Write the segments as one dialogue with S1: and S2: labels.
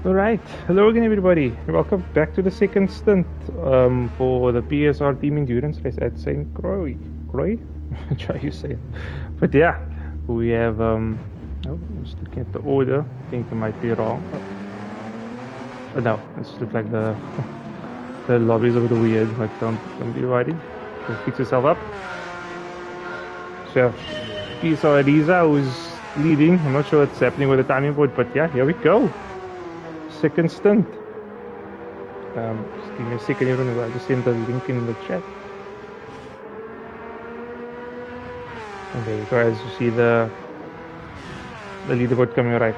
S1: Alright, hello again everybody. Welcome back to the second stint for the PSR Team Endurance race at St. Croix. Croix? Try you say it. But yeah, we have, oh, just looking at the order, I think I might be wrong. No, it looks like the lobbies are a bit weird, like don't be worried. Just fix yourself up. So yeah, PSR Ariza who's leading. I'm not sure what's happening with the timing board, but yeah, here we go. Second stint. Just give me a second here, I'll just send the link in the chat. And there you go, as you see the leaderboard coming right.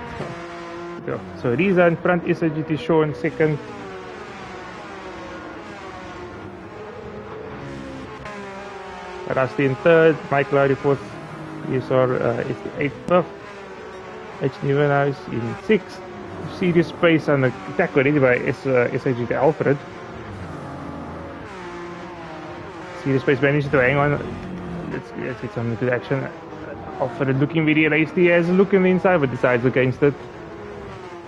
S1: So Riza in front, SIGT Show in second. Rusty in third, Mike Lowry fourth, PSR is the 8th, H. Nieuwenhuis in 6th. Serious pace and the attack already by SIGT Alfred. Serious pace managed to hang on. Let's get some good action. Alfred looking very racy. He has a look in the inside but decides against it.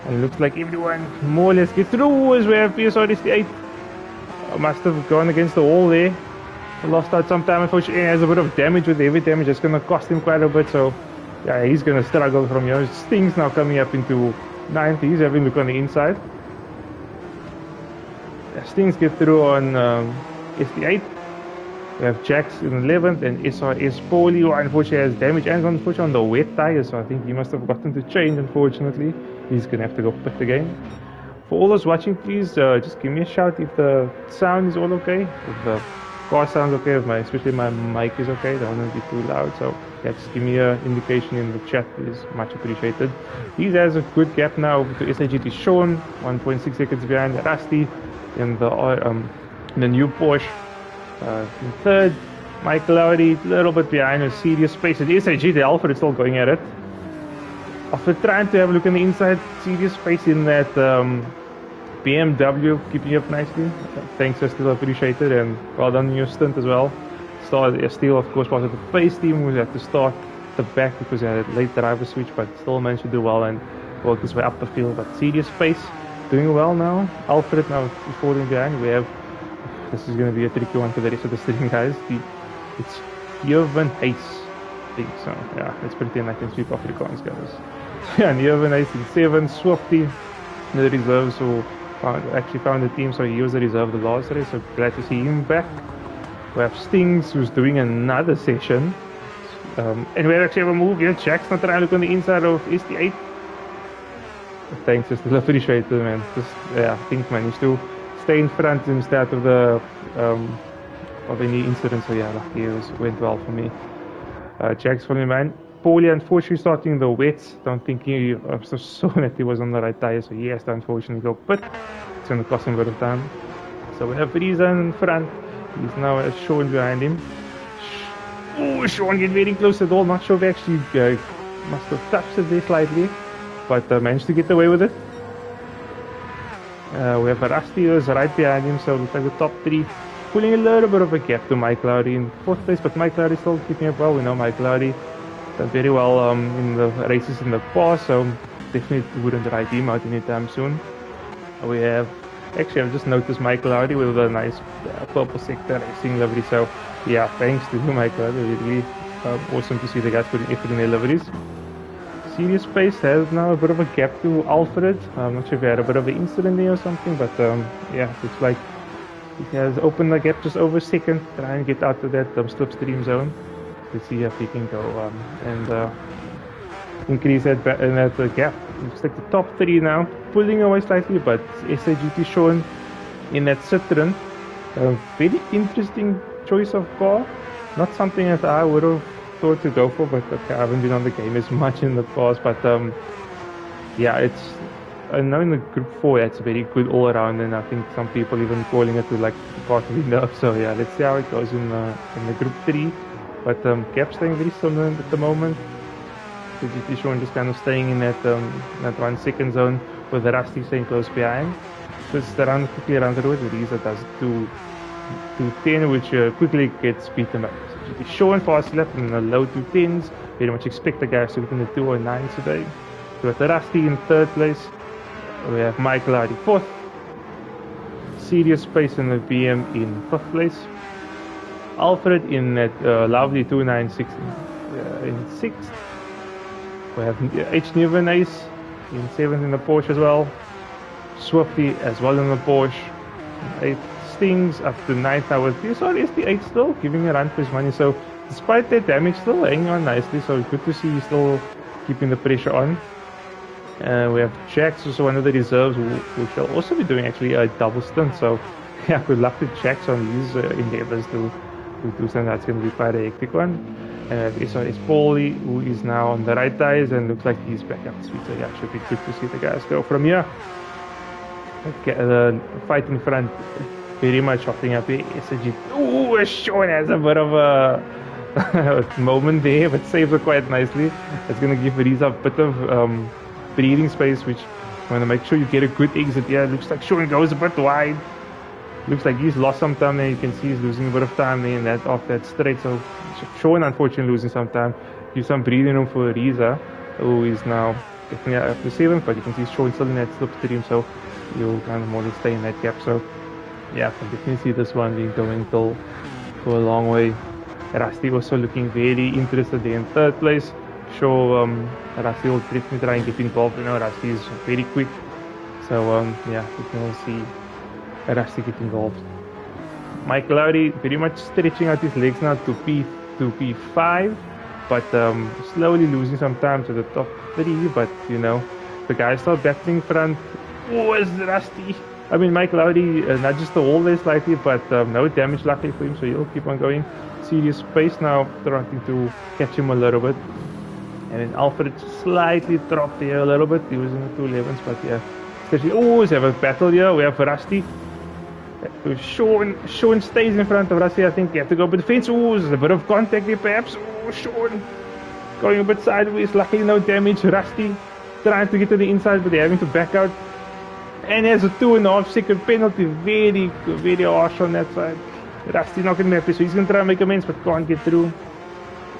S1: And it looks like everyone more or less gets through as we have PSR is the 8th. Must have gone against the wall there. Lost out some time, unfortunately. He has a bit of damage with heavy damage. It's going to cost him quite a bit. So yeah, he's going to struggle from here. Sting's now coming up into 9th. He's having a look on the inside. Stings get through on SD8. We have Jax in 11th and SRS Paulie, who unfortunately has damage and unfortunately on the wet tires, so I think he must have gotten to change. Unfortunately, he's gonna have to go pit again. For all those watching, please just give me a shout if the sound is all okay, if the car sounds okay, if especially my mic is okay. Don't want to be too loud, so yeah, just give me an indication in the chat, is much appreciated. He has a good gap now to SIGT Sean, 1.6 seconds behind Rusty in the new Porsche. In third, Mike Lowry, a little bit behind, a serious space. At SIGT Alfred is still going at it. After trying to have a look on the inside, serious space in that BMW, keeping up nicely. Thanks, I still appreciate it, and well done in your stint as well. Still, of course, part of the pace team who had to start the back because they had a late driver switch, but still managed to do well and work his way up the field. But serious pace, doing well now. Alfred now falling behind. We have, this is going to be a tricky one for the rest of the stream, guys. It's Jurven Hayes, I think so. Yeah, let's pretend I can speak Afrikaans, guys. Yeah, Jurven Hayes in 7th, Swifty, the reserves who actually found the team, so he was the reserve the last race, so glad to see him back. We have Stings who's doing another session. And we actually have a move here. Jack's not trying to look on the inside of SD8. Thanks, I still appreciate it, man. Just, yeah, I think managed to stay in front instead of the of any incident, so yeah, lucky it went well for me. Jack's for me, man. Paulie unfortunately starting the wets. Don't think he saw that he was on the right tire, so he has to unfortunately go pit. It's going to cost him a bit of time. So we have Riza in front. He's now Sean behind him. Oh, Sean getting very close to the wall. Not sure if he actually must have touched it there slightly, but managed to get away with it. We have Rusty who's right behind him, so looks like the top 3. Pulling a little bit of a gap to Mike Lowry in 4th place, but Mike Lowry still keeping up well. We know Mike Lowry done very well in the races in the past, so definitely wouldn't ride him out anytime soon. We have Actually, I've just noticed Michael Audi with a nice purple sector racing livery. So, yeah, thanks to you, Michael. Really awesome to see the guys putting effort in their liveries. Serious Pace has now a bit of a gap to Alfred. I'm not sure if he had a bit of an incident there or something, but yeah, looks like he has opened the gap just over a second, trying to get out of that slipstream zone. Let's see if he can go and increase that gap. Looks like the top three now, pulling away slightly, but SAGT shown in that Citroen. A very interesting choice of car. Not something that I would have thought to go for, but okay, I haven't been on the game as much in the past. But yeah, it's I know in the Group 4 it's very good all around, and I think some people even calling it to like the car to be nerfed. So yeah, let's see how it goes in the Group 3. But gap staying very similar at the moment. The GT Sean just kind of staying in that 1 second zone with the Rusty staying close behind. Just quickly around the road. Reza does 210, which quickly gets beaten up. So GT Sean fast left in the low 210s. Very much expect the guys to look in the 209 today. So with the Rusty in third place, we have Michael Hardy fourth. Serious Pace in the BM in fifth place. Alfred in that lovely 296 in sixth. We have H. Nevenace in 7th in the Porsche as well. Swifty as well in the Porsche. 8 Stings up to 9th now with PSR ST8 still giving a run for his money. So despite that damage, still hanging on nicely. So good to see he's still keeping the pressure on. We have Jax, also one of the reserves, who shall also be doing actually a double stint. So yeah, good luck to Jax on his endeavors to do something that's going to be quite a hectic one. It's Paulie, who is now on the right tires and looks like he's back up the speed. So yeah, should be good to see the guys go from here. Okay, the fight in front, very much hotting up here. SG. Ooh, Sean has a bit of a moment there, but saves it quite nicely. It's going to give Reza a bit of breathing space, which you want to make sure you get a good exit here. Looks like Sean goes a bit wide. Looks like he's lost some time there. You can see he's losing a bit of time there in that off that straight. So Sean unfortunately losing some time. Give some breathing room for Reza, who is now definitely up to 7th, but you can see Sean still in that slipstream, so you'll kind of more or less stay in that gap. So yeah, I can definitely see this one being going till for a long way. Rusty also looking very interested there in third place. Sure, Rusty will definitely try and get involved. You know, Rusty is very quick. So yeah, we can all see Rusty get involved. Michael Audi very much stretching out his legs now to P5, but slowly losing some time to the top 3. But you know, the guys still battling front. Oh, it's Rusty. I mean, Michael Audi nudges the wall there slightly, but no damage luckily for him, so he'll keep on going. Serious Pace now trying to catch him a little bit. And then Alfred slightly dropped there a little bit. He was in the 211s, but yeah. Especially, oh, we have a battle here. We have Rusty. Sean stays in front of Rusty. I think you have to go up the fence. Oh, there's a bit of contact there perhaps. Oh, Sean going a bit sideways. Luckily no damage. Rusty trying to get to the inside, but they're having to back out. And there's a 2.5 second penalty. Very, very harsh on that side. Rusty not going to be happy, so he's going to try and make amends, but can't get through.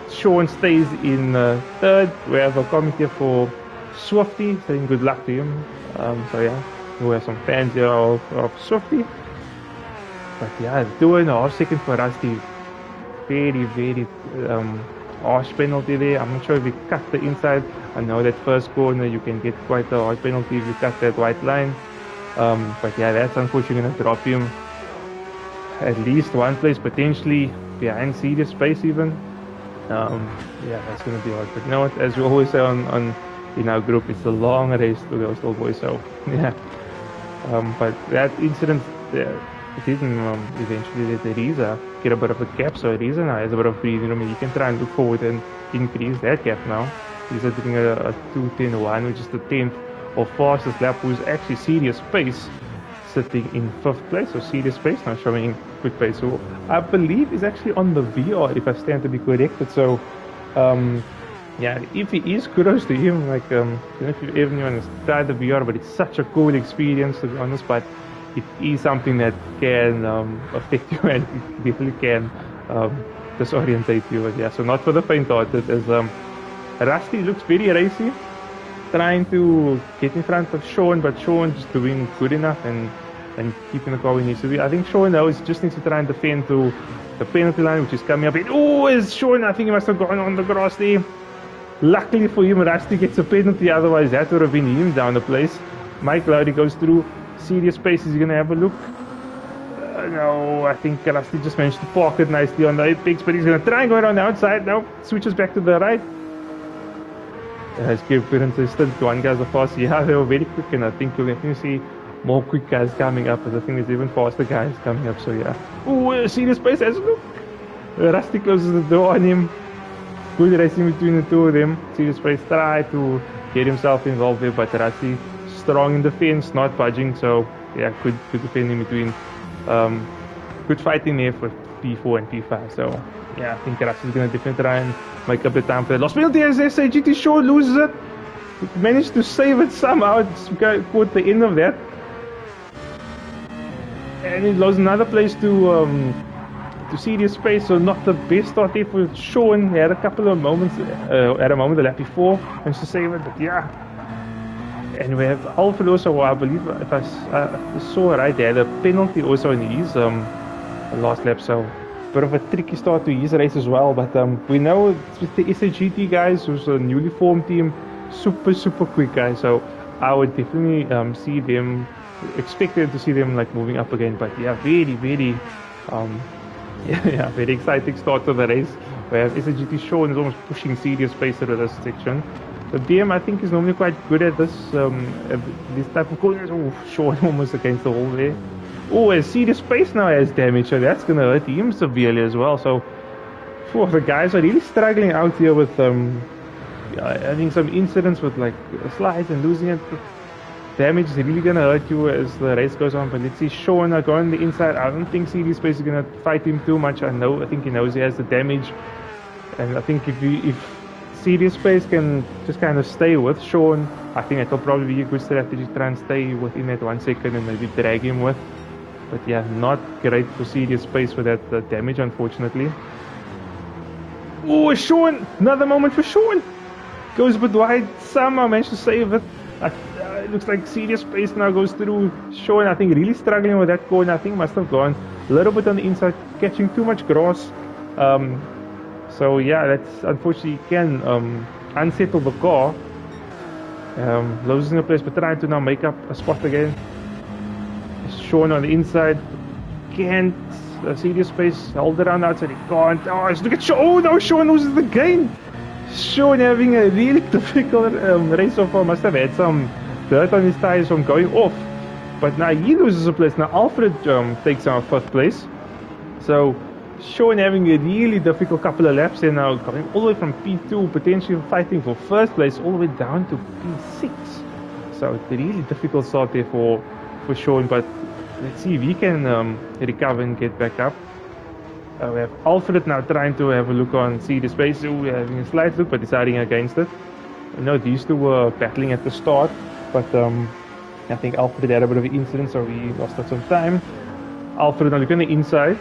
S1: Sean stays in third. We have a comment here for Swifty, saying good luck to him. So yeah, we have some fans here of Swifty. But yeah, 2.5 seconds for Rusty. Very, very harsh penalty there. I'm not sure if he cut the inside. I know that first corner you can get quite a harsh penalty if you cut that white line. But yeah, that's unfortunately going to drop him at least one place, potentially behind Serious Pace even. Yeah, that's going to be hard. But you know what, as we always say on in our group, it's a long race to go still, boys. So yeah, but that incident didn't eventually let Reza get a bit of a gap. So Reza now has a bit of breathing room. He can try and look forward and increase that gap now. He's doing a 2:10.1, which is the 10th or fastest lap. Who's actually Serious Pace sitting in 5th place. So Serious Pace now showing good pace. So I believe is actually on the VR, if I stand to be corrected. So yeah, if he is, kudos to him. Like, I don't know if you've ever tried the VR, but it's such a cool experience, to be honest. But it is something that can affect you, and it definitely can disorientate you. But yeah, so not for the faint-hearted. As Rusty looks very racy, trying to get in front of Sean, but Sean just doing good enough, and and keeping the car where he needs to be. I think Sean knows he just needs to try and defend to the penalty line, which is coming up. Oh, is Sean? I think he must have gone on the grass there. Luckily for him, Rusty gets a penalty, otherwise that would have been him down the place. Mike Lowry goes through. Serious space, is he going to have a look? No, I think Rusty just managed to park it nicely on the apex, but he's going to try and go around the outside. Now switches back to the right. As Gary put into his stint, one guy's the fast. Yeah, they were very quick, and I think you'll definitely see more quick guys coming up, as I think there's even faster guys coming up, so yeah. Ooh, serious space, has a look. Rusty closes the door on him. Good racing between the two of them. Serious space try to get himself involved there, but Rusty strong in defense, not budging, so yeah, good defending between. Good fighting there for P4 and P5, so yeah, I think Rusty's going to definitely try and make up the time for that. Lost penalty as they say, GT Shaw loses it. Managed to save it somehow, caught the end of that. And he lost another place to serious space, so not the best start there for Sean. He had a couple of moments, at a moment the lap before, managed to save it, but yeah. And we have Alfred also, I believe, if I saw it right, they had a penalty also in his last lap, so bit of a tricky start to his race as well. But we know with the SAGT guys, who's a newly formed team, super quick guys, so I would definitely see them, expected to see them like moving up again. But yeah, very very exciting start to the race, where SAGT Sean is almost pushing serious pace through this section. The BM, I think, is normally quite good at this type of corners. Oh, Sean almost against the wall there. Oh, and serious space now has damage, so that's going to hurt him severely as well. So, the guys are really struggling out here with having some incidents with like slides and losing it. Damage is really going to hurt you as the race goes on. But let's see, Sean going on the inside. I don't think serious space is going to fight him too much. I think he knows he has the damage, and I think if serious space can just kind of stay with Sean, I think it'll probably be a good strategy to try and stay within that 1 second and maybe drag him with. But yeah, not great for serious space for that damage, unfortunately. Oh, Sean! Another moment for Sean! Goes a bit wide, somehow managed to save it. It looks like serious space now goes through. Sean, I think, really struggling with that corner. I think must have gone a little bit on the inside, catching too much grass. So yeah, that's unfortunately can unsettle the car. Losing the place, but trying to now make up a spot again. Sean on the inside, can't serious space, hold it around outside, he can't. Oh, look at Sean. Oh no, Sean loses the gain. Sean having a really difficult race so far, must have had some dirt on his tires from going off. But now he loses a place. Now Alfred takes our 5th place. So Sean having a really difficult couple of laps, and now going all the way from P2, potentially fighting for 1st place, all the way down to P6. So it's a really difficult start there for Sean, but let's see if he can recover and get back up. We have Alfred now trying to have a look on serious space, having a slight look, but deciding against it. I know these two were battling at the start, but I think Alfred had a bit of an incident, so he lost out some time. Alfred now looking on the inside.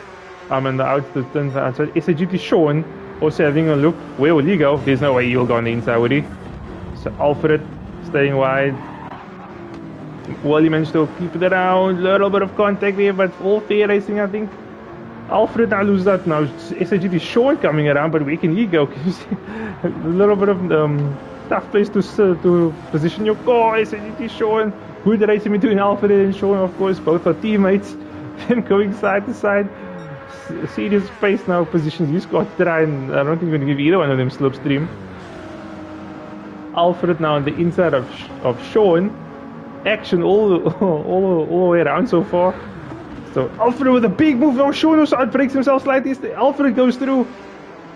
S1: And the outside. SAGT Sean also having a look. Where will he go? There's no way he'll go on the inside, would he? So Alfred staying wide. Well, he managed to keep it around. A little bit of contact there, but all fair racing, I think. Alfred now loses that. Now SAGT Sean coming around, but where can he go? Can you see a little bit of tough place to position your car? SAGT Sean. Good racing between Alfred and Sean, of course. Both are teammates. Them going side to side. Serious space now positions his car to try, and I don't think we're going to give either one of them slipstream. Alfred now on the inside of Sean. Action all the way around so far. So Alfred with a big move. Now Sean also outbreaks himself slightly. Alfred goes through.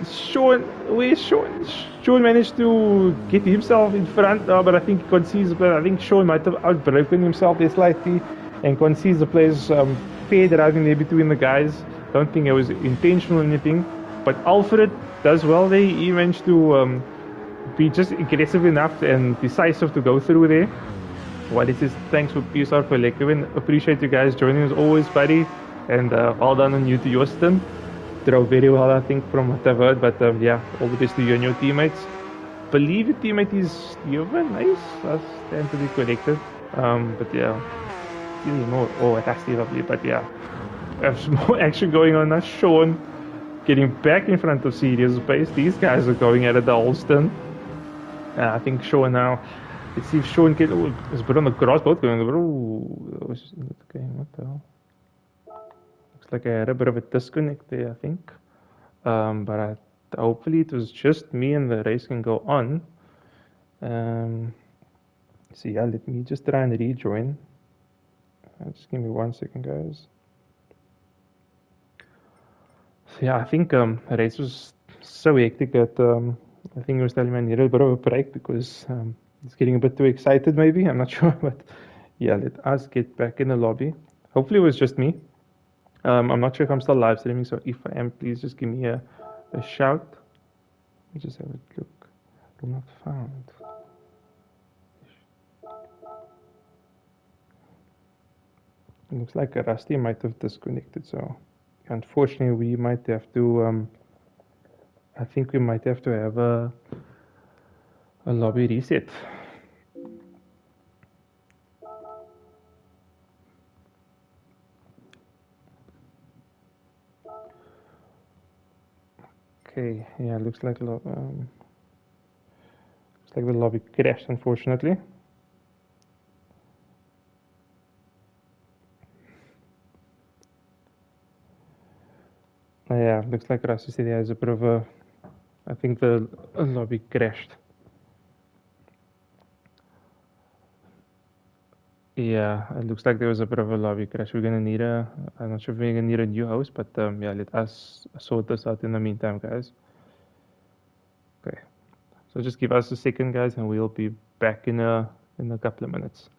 S1: Sean, where's Sean? Sean managed to get himself in front, but I think he concedes. But I think Sean might have outbroken himself there slightly and concedes the place. Fair driving there between the guys. Don't think it was intentional or anything, but Alfred does well there. He managed to be just aggressive enough and decisive to go through there. Well, it is thanks for PSR for Lekevin. Appreciate you guys joining as always, buddy, and well done on you to your stint. Drove very well, I think, from what I've heard, but yeah, all the best to you and your teammates. Believe your teammate is Steven, nice. I stand to be corrected, but yeah. Really more. Oh, it has to be lovely, but yeah. There's more action going on now. Sean getting back in front of serious pace. These guys are going at it the whole stint. I think Sean now. Let's see if Sean can. Oh, there's a bit on the grass, both going. Oh, okay, what the hell? Looks like I had a bit of a disconnect there, I think. Hopefully it was just me and the race can go on. So yeah, let me just try and rejoin. Just give me 1 second, guys. So yeah, I think the race was so hectic that I think I was telling me I needed a bit of a break because it's getting a bit too excited. Maybe I'm not sure, but yeah, let us get back in the lobby. Hopefully it was just me. I'm not sure if I'm still live streaming, so if I am, please just give me a shout. Let me just have a look. I'm not found. It looks like Rusty might have disconnected, so unfortunately we might have to. I think we might have to have a lobby reset. Okay, yeah, looks like the lobby crashed, unfortunately. Yeah, looks like Rusty said he has a bit of a. I think the lobby crashed. Yeah, it looks like there was a bit of a lobby crash. We're gonna need a. I'm not sure if we're gonna need a new host, but yeah, let us sort this out in the meantime, guys. Okay, so just give us a second, guys, and we'll be back in a couple of minutes.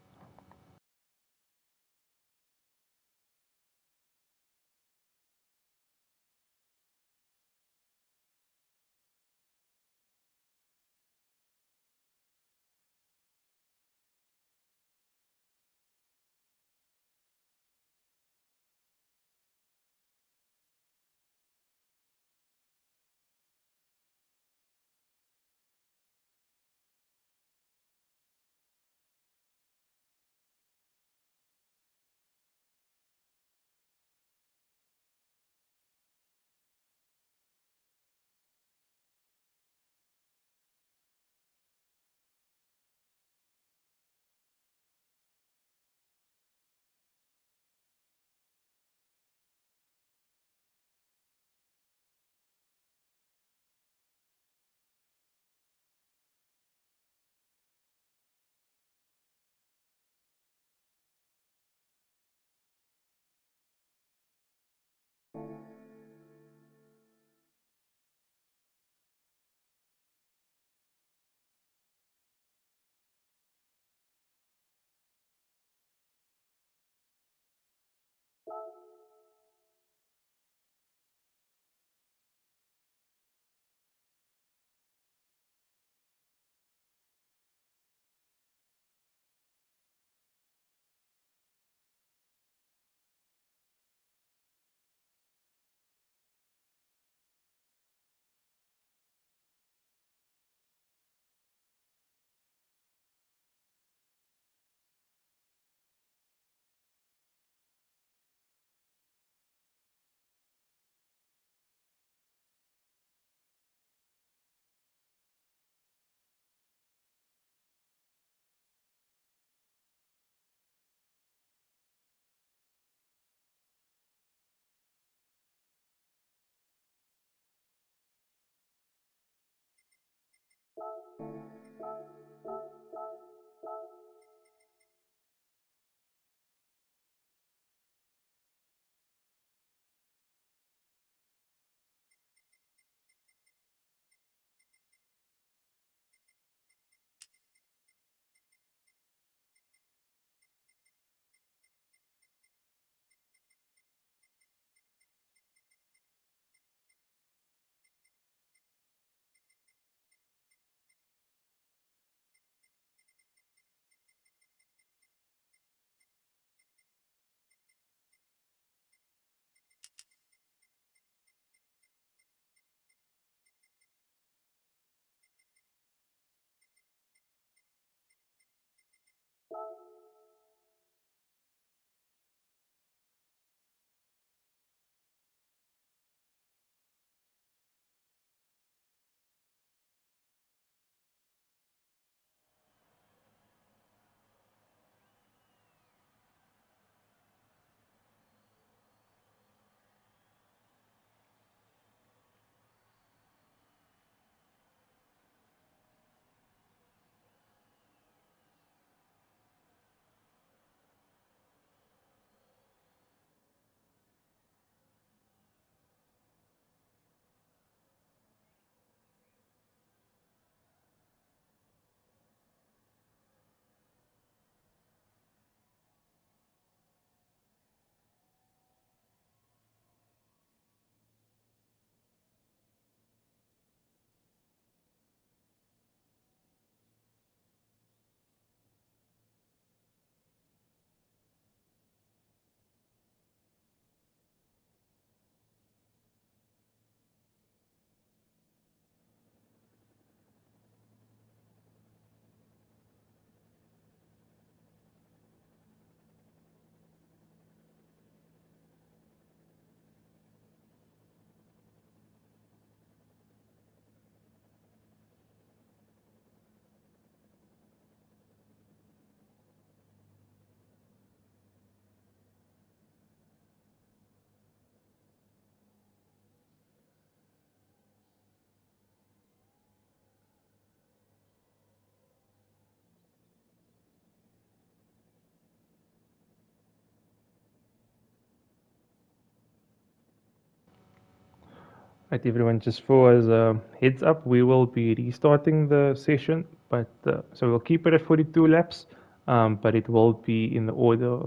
S1: Right, everyone, just for as a heads up, we will be restarting the session, but so we'll keep it at 42 laps, but it will be in the order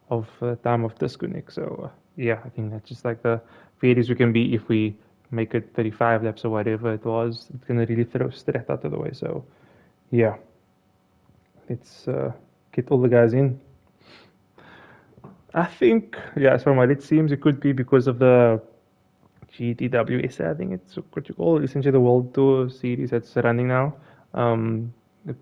S1: of time of disconnect. So yeah, I think that's just like the fairest we can be. If we make it 35 laps or whatever it was, it's gonna really throw Strat out of the way. So yeah, let's get all the guys in. I think, yeah, as from what it seems, it could be because of the GTWS, I think it's what you call essentially the World Tour series that's running now. Um,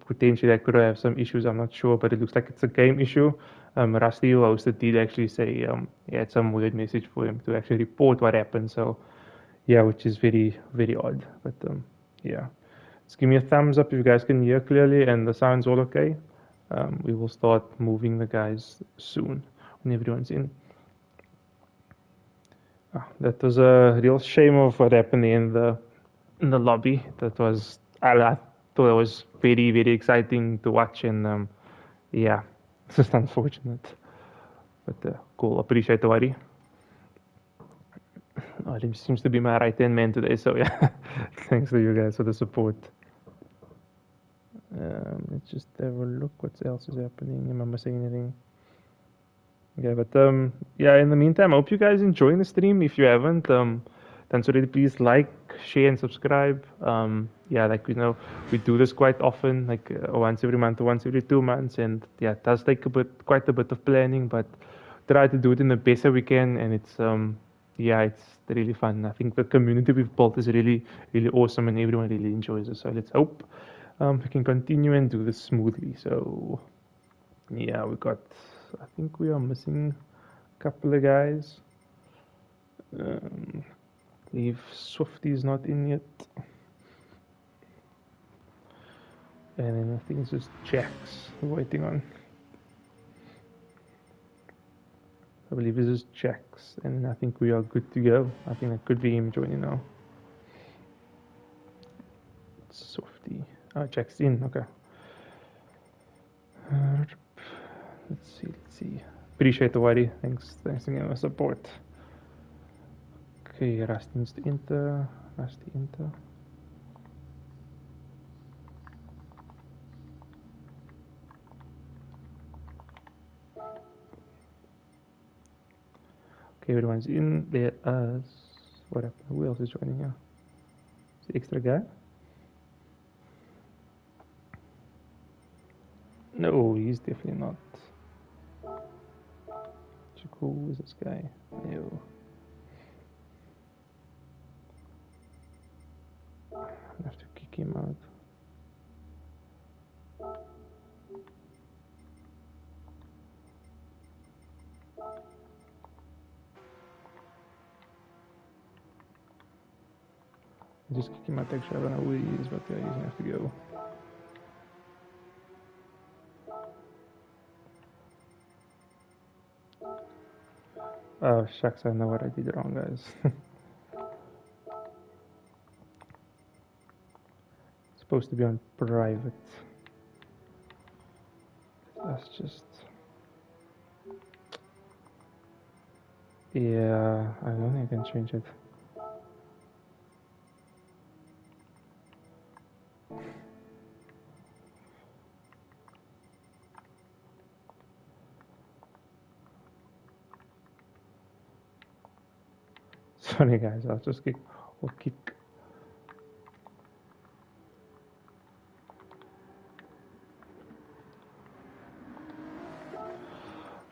S1: Potentially that could have some issues, I'm not sure, but it looks like it's a game issue. Rusty, who hosted, did actually say he had some weird message for him to actually report what happened. So, yeah, which is very, very odd. But yeah, just give me a thumbs up if you guys can hear clearly and the sound's all okay. We will start moving the guys soon when everyone's in. That was a real shame of what happened in the lobby. That was I thought it was very very exciting to watch, and yeah, it's just unfortunate. But cool, appreciate the worry. He seems to be my right hand man today, so yeah, thanks to you guys for the support. Let's just have a look. What else is happening? Am I missing anything? Okay, but yeah, in the meantime, I hope you guys enjoying the stream. If you haven't, then so really please like, share, and subscribe. Yeah, like we do this quite often, like once every month or once every 2 months, and yeah, it does take quite a bit of planning, but try to do it in the best way we can, and it's yeah, it's really fun. I think the community we've built is really, really awesome, and everyone really enjoys it. So let's hope we can continue and do this smoothly. So yeah, I think we are missing a couple of guys. If Swifty is not in yet. And then I think it's just Jax we're waiting on. I believe it's just Jax, and I think we are good to go. I think that could be him joining now. Swifty. Oh, Jax in, okay. Let's see. Appreciate the worry. Thanks again for the support. Okay, Rusty needs to enter. Rusty enter. Okay, everyone's in. Let us. What happened? Who else is joining here? Is the extra guy? No, he's definitely not. Who is this guy? No. I have to kick him out. Just kick him out. Actually, I don't know who he is, but yeah, he's gonna have to go. Oh shucks, I know what I did wrong, guys. It's supposed to be on private. That's just. Yeah, I don't think I can change it. Sorry, guys. I'll just kick. Or kick.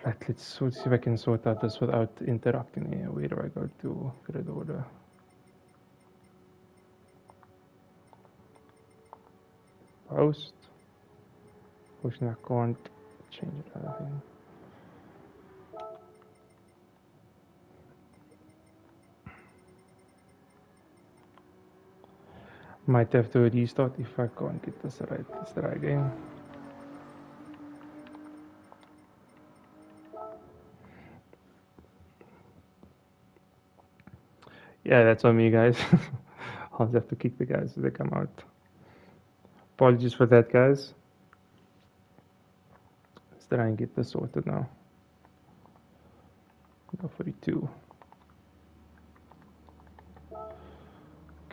S1: Right, let's see if I can sort out this without interrupting here. Where do I go to grid order? Post. Fortunately, I can't change it. I think. Might have to restart if I can't get this right. Let's try again. Yeah, that's on me, guys. I'll just have to kick the guys as they come out. Apologies for that, guys. Let's try and get this sorted now. No 42.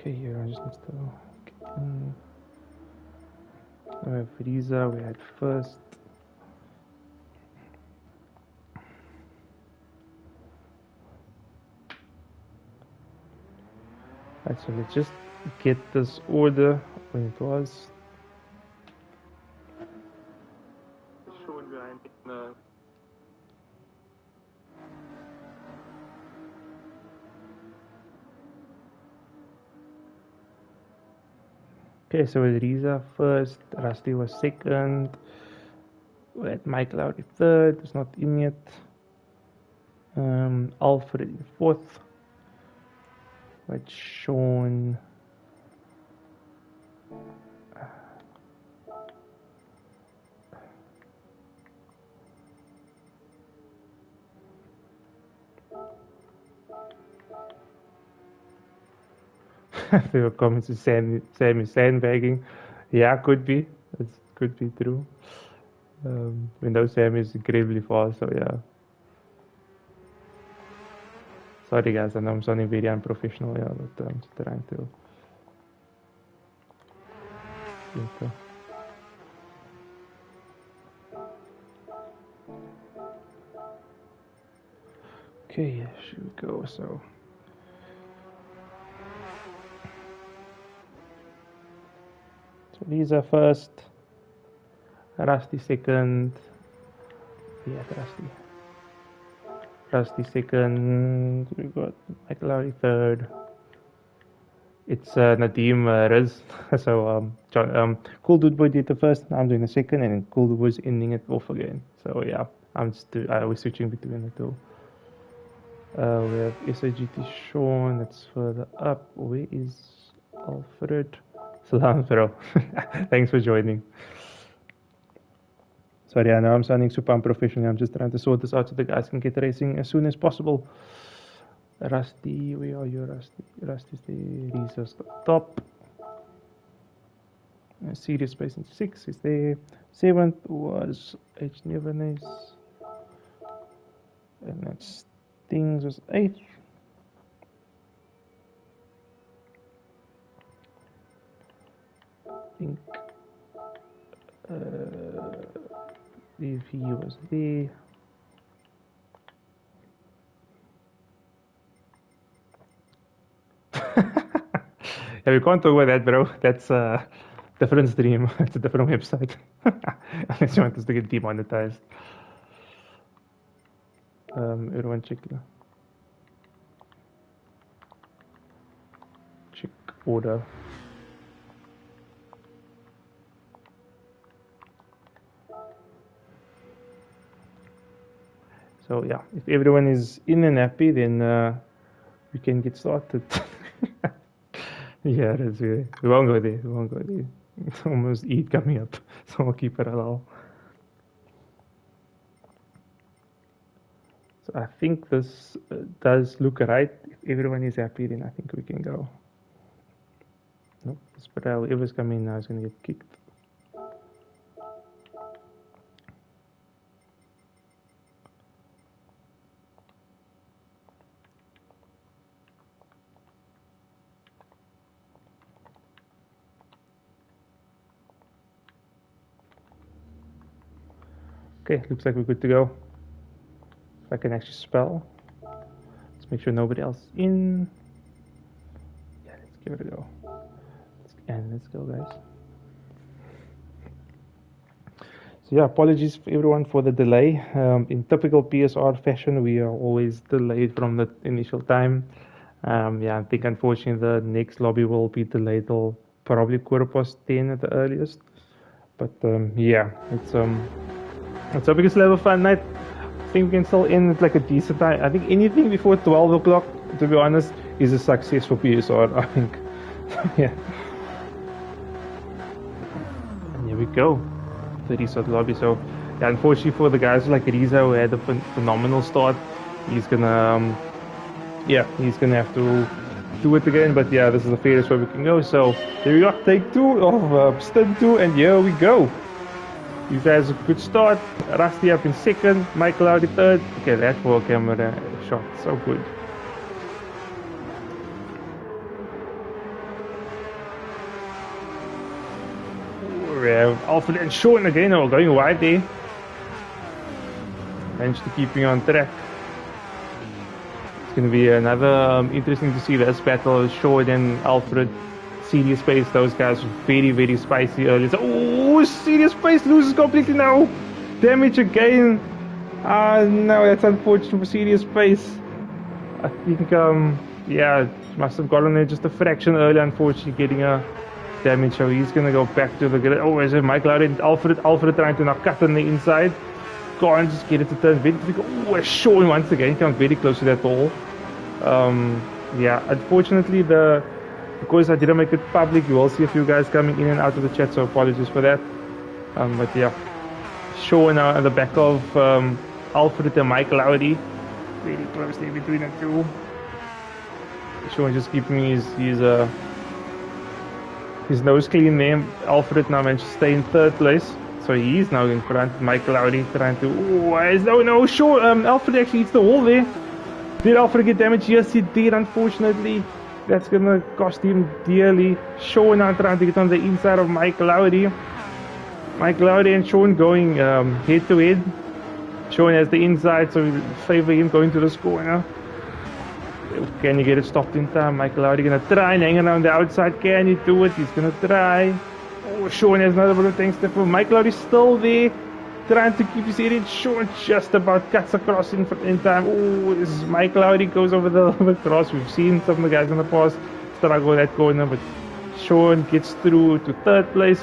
S1: Okay, here I just need to get in. We have Riza, we had first. Right, so let's just get this order when it was. Okay, so with Riza first, Rusty was second, we had Mike Lowry third, was not in yet. Alfred in fourth, we had Sean. There were comments to Sam is sandbagging. Yeah, could be. It could be true. We know Sam is incredibly fast, so yeah. Sorry guys, I know I'm sounding very unprofessional, yeah, but I'm just trying to. Okay, here we go. So Lisa first, Rusty second. Yeah, Rusty second. We got Michael Lowry third. It's Nadeem Riz. So Cool Dude Boy did the first. I'm doing the second, and then Cool Dude Boy's ending it off again. So yeah, we're switching between the two. We have SAGT Sean. That's further up. Where is Alfred? Salam, bro. Thanks for joining. Sorry, I know I'm sounding super unprofessional. I'm just trying to sort this out so the guys can get racing as soon as possible. Rusty, where are you, Rusty? Rusty's there. Riza's the top. Serious Space in 6 is there. 7th was H. Nevernes. And that's Things was 8th. I think if he was there. Yeah, we can't talk about that, bro. That's a different stream. It's a different website. Unless you want us to get demonetized. Everyone check order. So yeah, if everyone is in and happy, then we can get started. Yeah, that's it. We won't go there. It's almost Eid coming up, so we'll keep it halal. So I think this does look right. If everyone is happy, then I think we can go. Nope, but whoever's coming now is going to get kicked. Okay, looks like we're good to go. If I can actually spell. Let's make sure nobody else is in. Yeah, let's give it a go. Let's go, guys. So yeah, apologies for everyone for the delay. In typical PSR fashion, we are always delayed from the initial time. Yeah, I think unfortunately the next lobby will be delayed till probably 10:15 at the earliest. But yeah, it's hope we can still have a fun night. I think we can still end at like a decent time. I think anything before 12 o'clock, to be honest, is a success for PSR, I think. Yeah. And here we go. The resort lobby. So yeah, unfortunately for the guys like Riza who had a phenomenal start, he's gonna have to do it again. But yeah, this is the fairest way we can go. So there we go, take 2 of stint 2, and here we go. You guys a good start. Rusty up in 2nd, Michael out in 3rd. Okay, that 4 camera shot, so good. Alfred and Sean again are going wide there. Managed to keep me on track. It's going to be another interesting to see this battle. Sean and Alfred. Serious Space, those guys were very, very spicy early. So, oh, Serious Space loses completely now. Damage again. No, that's unfortunate for Serious Space. I think, yeah, must have gotten there just a fraction early, unfortunately, getting a damage. So he's going to go back to the grid. Oh, is it Mike Loud and Alfred? Alfred trying to now cut on the inside. Can't just get it to turn. Very difficult. Oh, Sean once again comes very close to that ball. Yeah, unfortunately, because I didn't make it public, you will see a few guys coming in and out of the chat, so apologies for that. But yeah, Sean now at the back of Alfred and Mike Lowry. Very close there between the two. Sean just keeping his nose clean there. Alfred now managed to stay in third place, so he's now in front. Mike Lowry trying to. Oh, no, Sean. Alfred actually hits the wall there. Did Alfred get damage? Yes, he did, unfortunately. That's gonna cost him dearly. Sean now trying to get on the inside of Mike Lowry. Mike Lowry and Sean going head to head. Sean has the inside, so we favor him going to the corner. Can you get it stopped in time? Mike Lowry gonna try and hang around the outside. Can he do it? He's gonna try. Oh, Sean has another bit of tank step. Mike Lowry's still there, trying to keep his head in. Sean just about cuts across in time. Oh, this is Mike Lowry goes over the cross. We've seen some of the guys in the past struggle that corner, but Sean gets through to third place.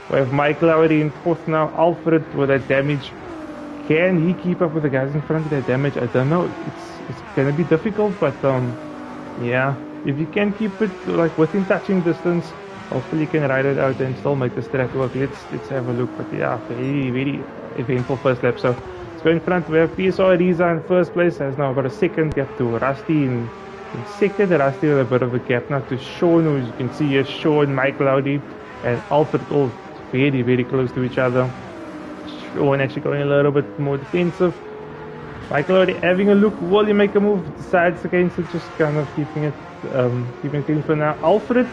S1: We have Mike Lowry in fourth now. Alfred with that damage. Can he keep up with the guys in front of that damage? I don't know. It's gonna be difficult, but yeah, if you can keep it like within touching distance, hopefully you can ride it out and still make the strat work. Let's have a look. But yeah, very, very eventful first lap. So let's go in front. We have PSR Riza in first place. Has now about a second gap to Rusty in second. Rusty with a bit of a gap now to Sean, who you can see here, Sean, Mike Lowry, and Alfred all very, very close to each other. Sean actually going a little bit more defensive. Mike Lowry having a look. Will he make a move? Decides against it, just kind of keeping it clean for now. Alfred,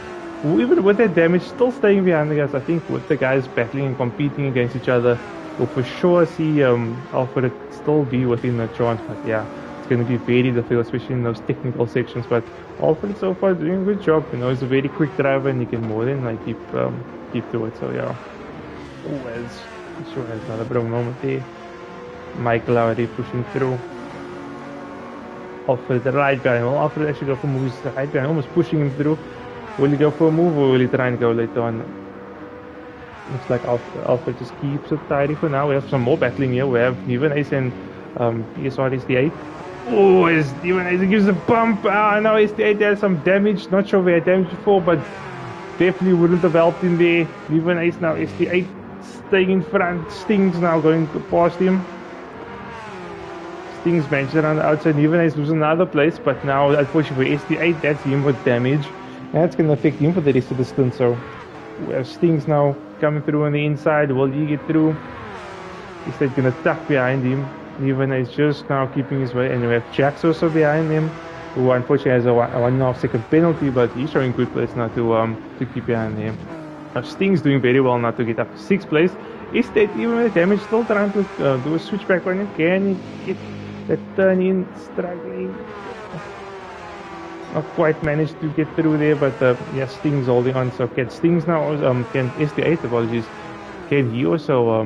S1: even with that damage, still staying behind the guys. I think with the guys battling and competing against each other, we'll for sure see Alfred still be within the chance. But yeah, it's going to be very difficult, especially in those technical sections. But Alfred so far doing a good job. You know, he's a very quick driver, and he can more than like keep to it. So yeah, always sure has another bit of a moment there. Mike Lowry pushing through. Alfred the right guy. Well, Alfred actually go for moves. The right guy almost pushing him through. Will he go for a move or will he try and go later on? Looks like Alfred just keeps it tidy for now. We have some more battling here. We have Steven Ace and PSR ST8. Oh, Steven Ace gives a bump. Now ST8 has some damage. Not sure we had damage before, but definitely wouldn't have helped him there. Steven Ace now ST8 staying in front. Stings now going past him. Stings managed around the outside. Steven Ace loses another place, but now unfortunately for ST8, that's him with damage. That's going to affect him for the rest of the stint. So we have Stings now coming through on the inside. Will he get through? Is that going to tuck behind him? Even is just now keeping his way. And we have Jax also behind him, who unfortunately has a 1.5 second penalty, but he's showing good place now to keep behind him. Now Sting's doing very well now to get up to 6th place. Is that even with the damage still trying to do a switchback on him? Can he get that turn in? Struggling. Not quite managed to get through there, but yeah, Sting's holding on. So can Stings now, can ST8, apologies, can he also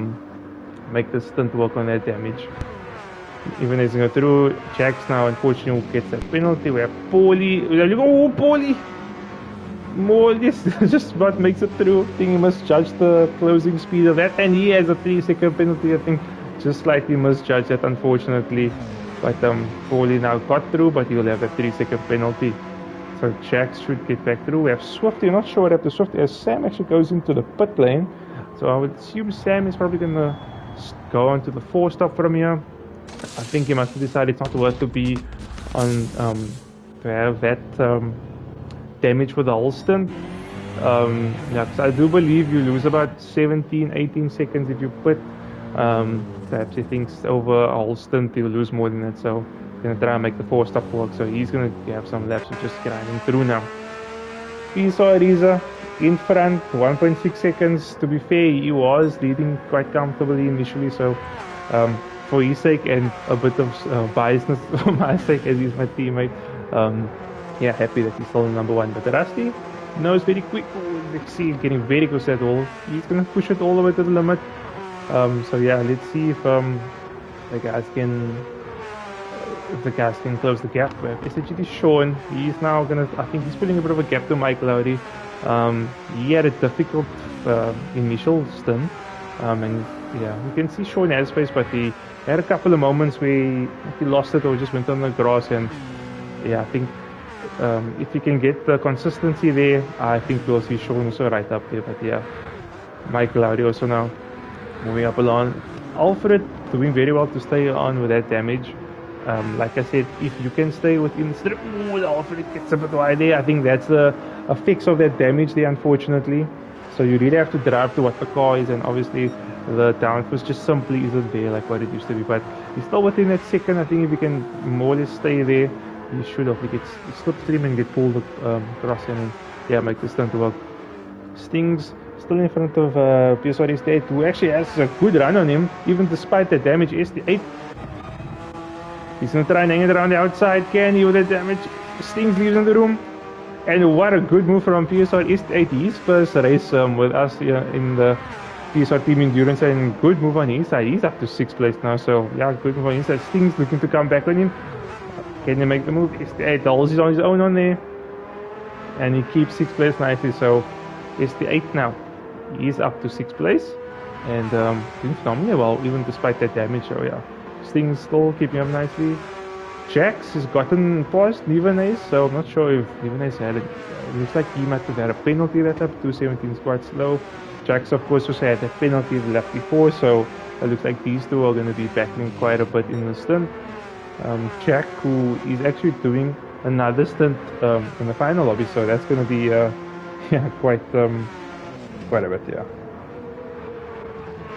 S1: make the stint work on that damage? Even as he go through, Jax now unfortunately gets that penalty. We have Paulie. Oh, Paulie! More just about makes it through. I think he must judge the closing speed of that, and he has a 3-second penalty. I think just slightly misjudged that, unfortunately. But Paulie now got through, but he will have a 3-second penalty. So Jax should get back through. We have Swifty. Not sure what happened to Swifty, as Sam actually goes into the pit lane. So I would assume Sam is probably going to go on to the 4-stop from here. I think he must have decided it's not worth to be on to have that damage for the whole stint. Yeah, I do believe you lose about 17-18 seconds if you put. Perhaps he thinks over a whole stint he'll lose more than that, so he's going to try and make the 4-stop work. So he's going to have some laps of just grinding through now. PSR Riza in front, 1.6 seconds. To be fair, he was leading quite comfortably initially, so for his sake and a bit of biasness for my sake as he's my teammate, yeah, happy that he's still number one. But Rusty knows very quick. Let's see, getting very close to that wall. He's gonna push it all the way to the limit. So yeah, let's see if the guys can close the gap. But essentially, Sean, he's now gonna. I think he's putting a bit of a gap to Mike Lowry. He had a difficult initial stint, and yeah, you can see Sean has space, but he had a couple of moments where he lost it or just went on the grass. And yeah, I think if he can get the consistency there, I think we'll see Sean also right up there. But yeah, Mike Lowry also now moving up along. Alfred doing very well to stay on with that damage. Like I said, if you can stay within the strip, Alfred gets a bit wide there. I think that's a fix of that damage there, unfortunately. So you really have to drive to what the car is, and obviously the downforce just simply isn't there like what it used to be. But he's still within that second. I think if he can more or less stay there, he should hopefully get slipstream and get pulled across and yeah, make the stunt work. Stings still in front of PSR Estate, who actually has a good run on him, even despite the damage. ST8, he's going to try and hang it around the outside. Can he with the damage? Stings leaves in the room. And what a good move from PSR Estate. His first race with us here in the PSR Team Endurance, and good move on his side. He's up to 6th place now, so yeah, good move on his side. Stings looking to come back on him. Can he make the move? Estate holds on his own on there. And he keeps 6th place nicely, so ST8 now. He's up to 6th place and doing phenomenally well, even despite that damage. So yeah, Sting's still keeping up nicely. Jax has gotten past Livanese, so I'm not sure if Livanese had it. Looks like he might have had a penalty that up. 217 is quite slow. Jax, of course, also had a penalty left before, so it looks like these two are going to be battling quite a bit in the stint. Jack, who is actually doing another stint in the final lobby, so that's going to be yeah, quite a bit, yeah.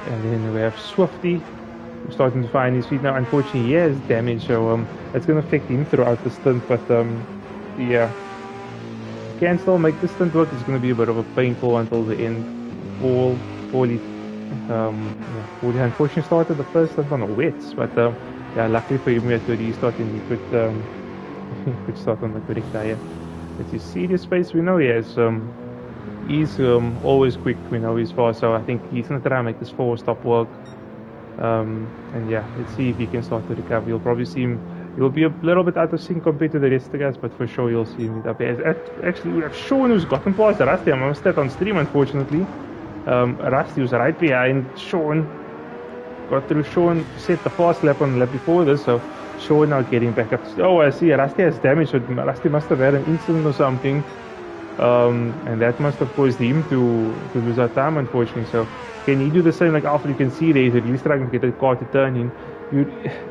S1: And then we have Swifty starting to find his feet now. Unfortunately, he has damage, so it's going to affect him throughout the stint, but yeah, can still make the stint work. It's going to be a bit of a painful until the end. Poorly unfortunately started the first stint on the wets, but yeah, luckily for him we had to restart and he could start on the correct tire. Let's see, serious space. We know he has he's always quick, we know he's fast, so I think he's going to try and make this 4-stop work. And yeah, let's see if he can start to recover. You'll probably see him, he'll be a little bit out of sync compared to the rest of the guys, but for sure you'll see him up there. Actually, we have Sean who's gotten past Rusty. I missed that on stream, unfortunately. Rusty was right behind Sean, got through Sean, set the fast lap on the lap before this, so Sean now getting back up. Oh, I see, Rusty has damage, so Rusty must have had an incident or something. And that must have caused him to lose our time, unfortunately. So can he do the same like Alfred? You can see there he's really struggling to get the car to turn in.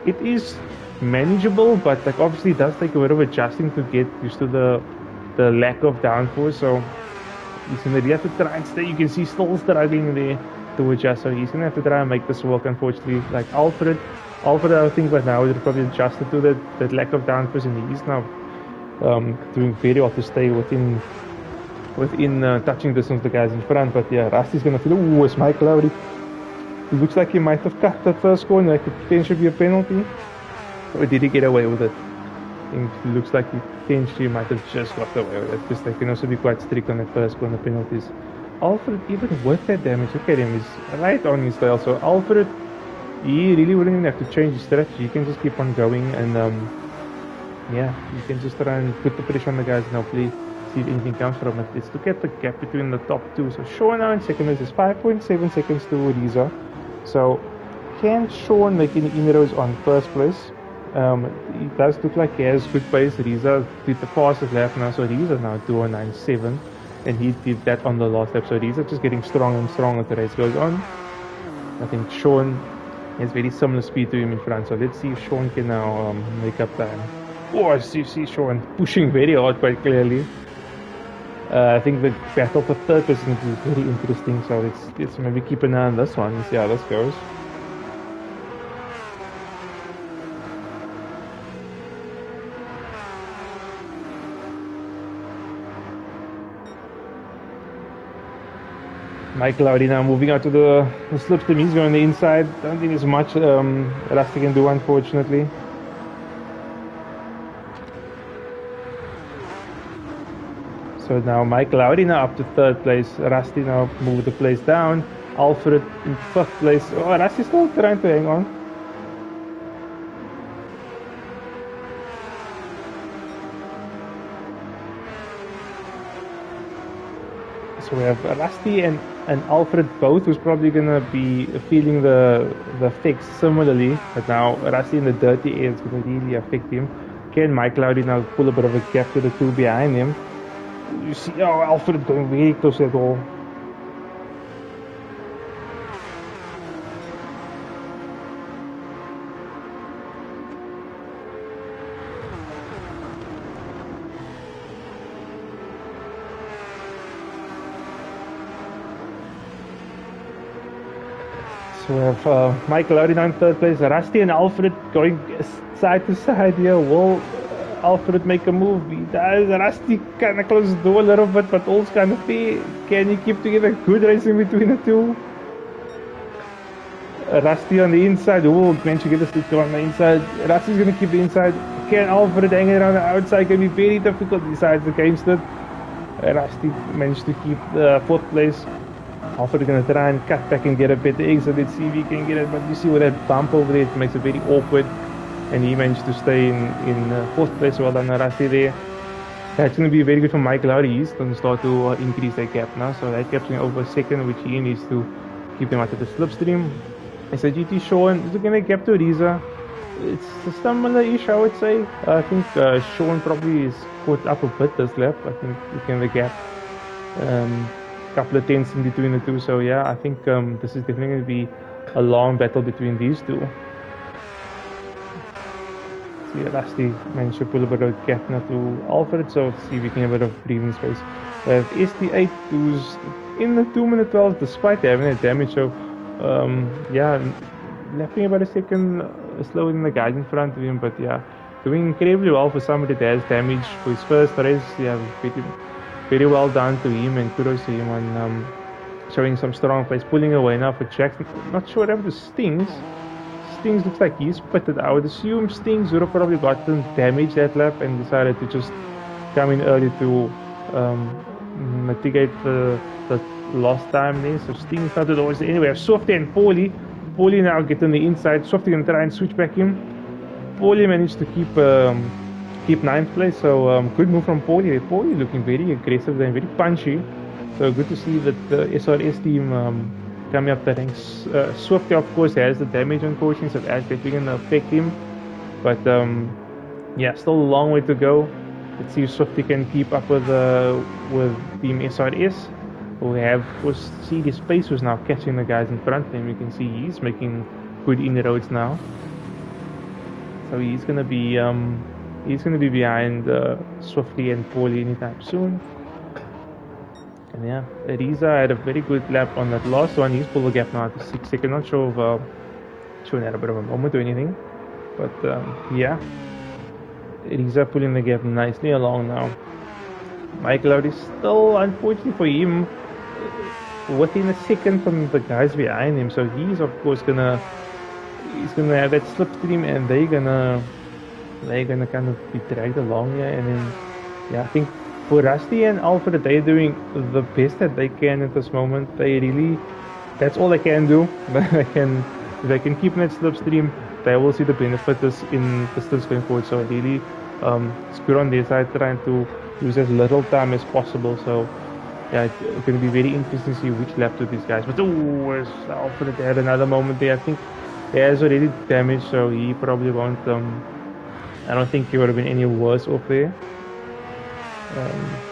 S1: It is manageable, but like obviously it does take a bit of adjusting to get used to the lack of downforce. So he's gonna really have to try and stay. You can see still struggling there to adjust. So he's gonna have to try and make this work, unfortunately. Like Alfred I think by now would probably adjusted to that lack of downforce, and he's now doing very well to stay within touching distance the guys in front. But yeah, Rusty's gonna feel, oh, it's Mike Lowry. It looks like he might have cut that first corner, that could potentially be a penalty. Or did he get away with it? I think it looks like he potentially might have just got away with it, because they can also be quite strict on that first corner penalties. Alfred, even with that damage, look at him, he's right on his tail. So Alfred, he really wouldn't even have to change his strategy. He can just keep on going, and yeah, you can just try and put the pressure on the guys and hopefully see if anything comes from it. Let's look at the gap between the top two. So Sean now in second place is 5.7 seconds to Riza. So can Sean make any inroads on first place? It does look like he has good pace. Riza did the fastest lap now, so Riza now 209.7, and he did that on the last lap. So Riza just getting stronger and stronger as the race goes on. I think Sean has very similar speed to him in front, so let's see if Sean can now make up time. Oh, I see Sean pushing very hard quite clearly. I think the battle for third position is very interesting, so let's maybe keep an eye on this one and see how this goes. Mike Lowry now moving out to the slipstream. He's going on the inside. Don't think there's much Rusty can do, unfortunately. So now Mike Lowry now up to third place. Rusty now moved the place down. Alfred in fifth place. Oh, Rusty's still trying to hang on. So we have Rusty and Alfred both, who's probably gonna be feeling the effects similarly. But now Rusty in the dirty air is gonna really affect him. Can Mike Lowry now pull a bit of a gap to the two behind him? You see, oh, Alfred going very close to the goal. So we have Mike Lowry in third place, Rusty and Alfred going side to side here. Will Alfred make a move? He does. Rusty kind of closes the door a little bit, but all's kind of fair. Can he keep together? Good racing between the two. Rusty on the inside. Who will manage to get the stick on the inside? Rusty's going to keep the inside. Can Alfred hang around the outside? Can be very difficult. He decides against it. Rusty managed to keep the fourth place. Alfred going to try and cut back and get a better exit. Let's see if he can get it. But you see with that bump over there, it makes it very awkward. And he managed to stay in fourth place. Well done, Rusty there. That's going to be very good for Mike Lowry. He's going to start to increase that gap now. So that gap's going over second, which he needs to keep him out of the slipstream. It's a GT Sean. He's looking at a gap to Riza. It's a similar-ish, I would say. I think Sean probably is caught up a bit this lap. I think looking at the gap. Couple of tenths in between the two, so yeah, I think this is definitely going to be a long battle between these two. See, Rusty managed to pull a bit of a gap now to Alfred, so let's see if we can have a bit of breathing space. We have ST8 who's in the 2 minute 12 despite having that damage, so yeah, lapping about a second slower than the guys in front of him, but yeah, doing incredibly well for somebody that has damage for his first race. Yeah, very well done to him, and kudos to him on showing some strong pace, pulling away now for Jackson. Not sure what happened to Stings. Stings looks like he's pitted. I would assume Stings would have probably gotten damage that lap and decided to just come in early to mitigate the lost time there. So Stings started always there. Anyway, Swifty and Paulie. Paulie now get on the inside. Swifty going to try and switch back in. Paulie managed to keep ninth place, so good move from Paulie. Paulie looking very aggressive and very punchy, so good to see that the SRS team coming up the ranks. Swifty of course has the damage unfortunately, so that's definitely going to affect him, but yeah, still a long way to go. Let's see if Swifty can keep up with team SRS, who have of course see his pace was now catching the guys in front of him. You can see he's making good inroads now, so he's going to be behind Swifty and Paulie anytime soon. And yeah, Riza had a very good lap on that last one. He's pulled the gap now to 6 seconds. Not sure if Sean had a bit of a moment or anything. But yeah, Riza pulling the gap nicely along now. Mike Lowry still, unfortunately for him, within a second from the guys behind him. So he's of course gonna have that slipstream, and they're gonna kind of be dragged along here. And then yeah, I think for Rusty and Alfred, they're doing the best that they can at this moment. That's all they can do. If they can keep in that slipstream, they will see the benefit in distance going forward. So really, it's good on their side trying to use as little time as possible. So yeah, it's going to be very interesting to see which lap do these guys. But Alfred had another moment there. I think he has already damaged, so he probably won't. I don't think he would have been any worse off there.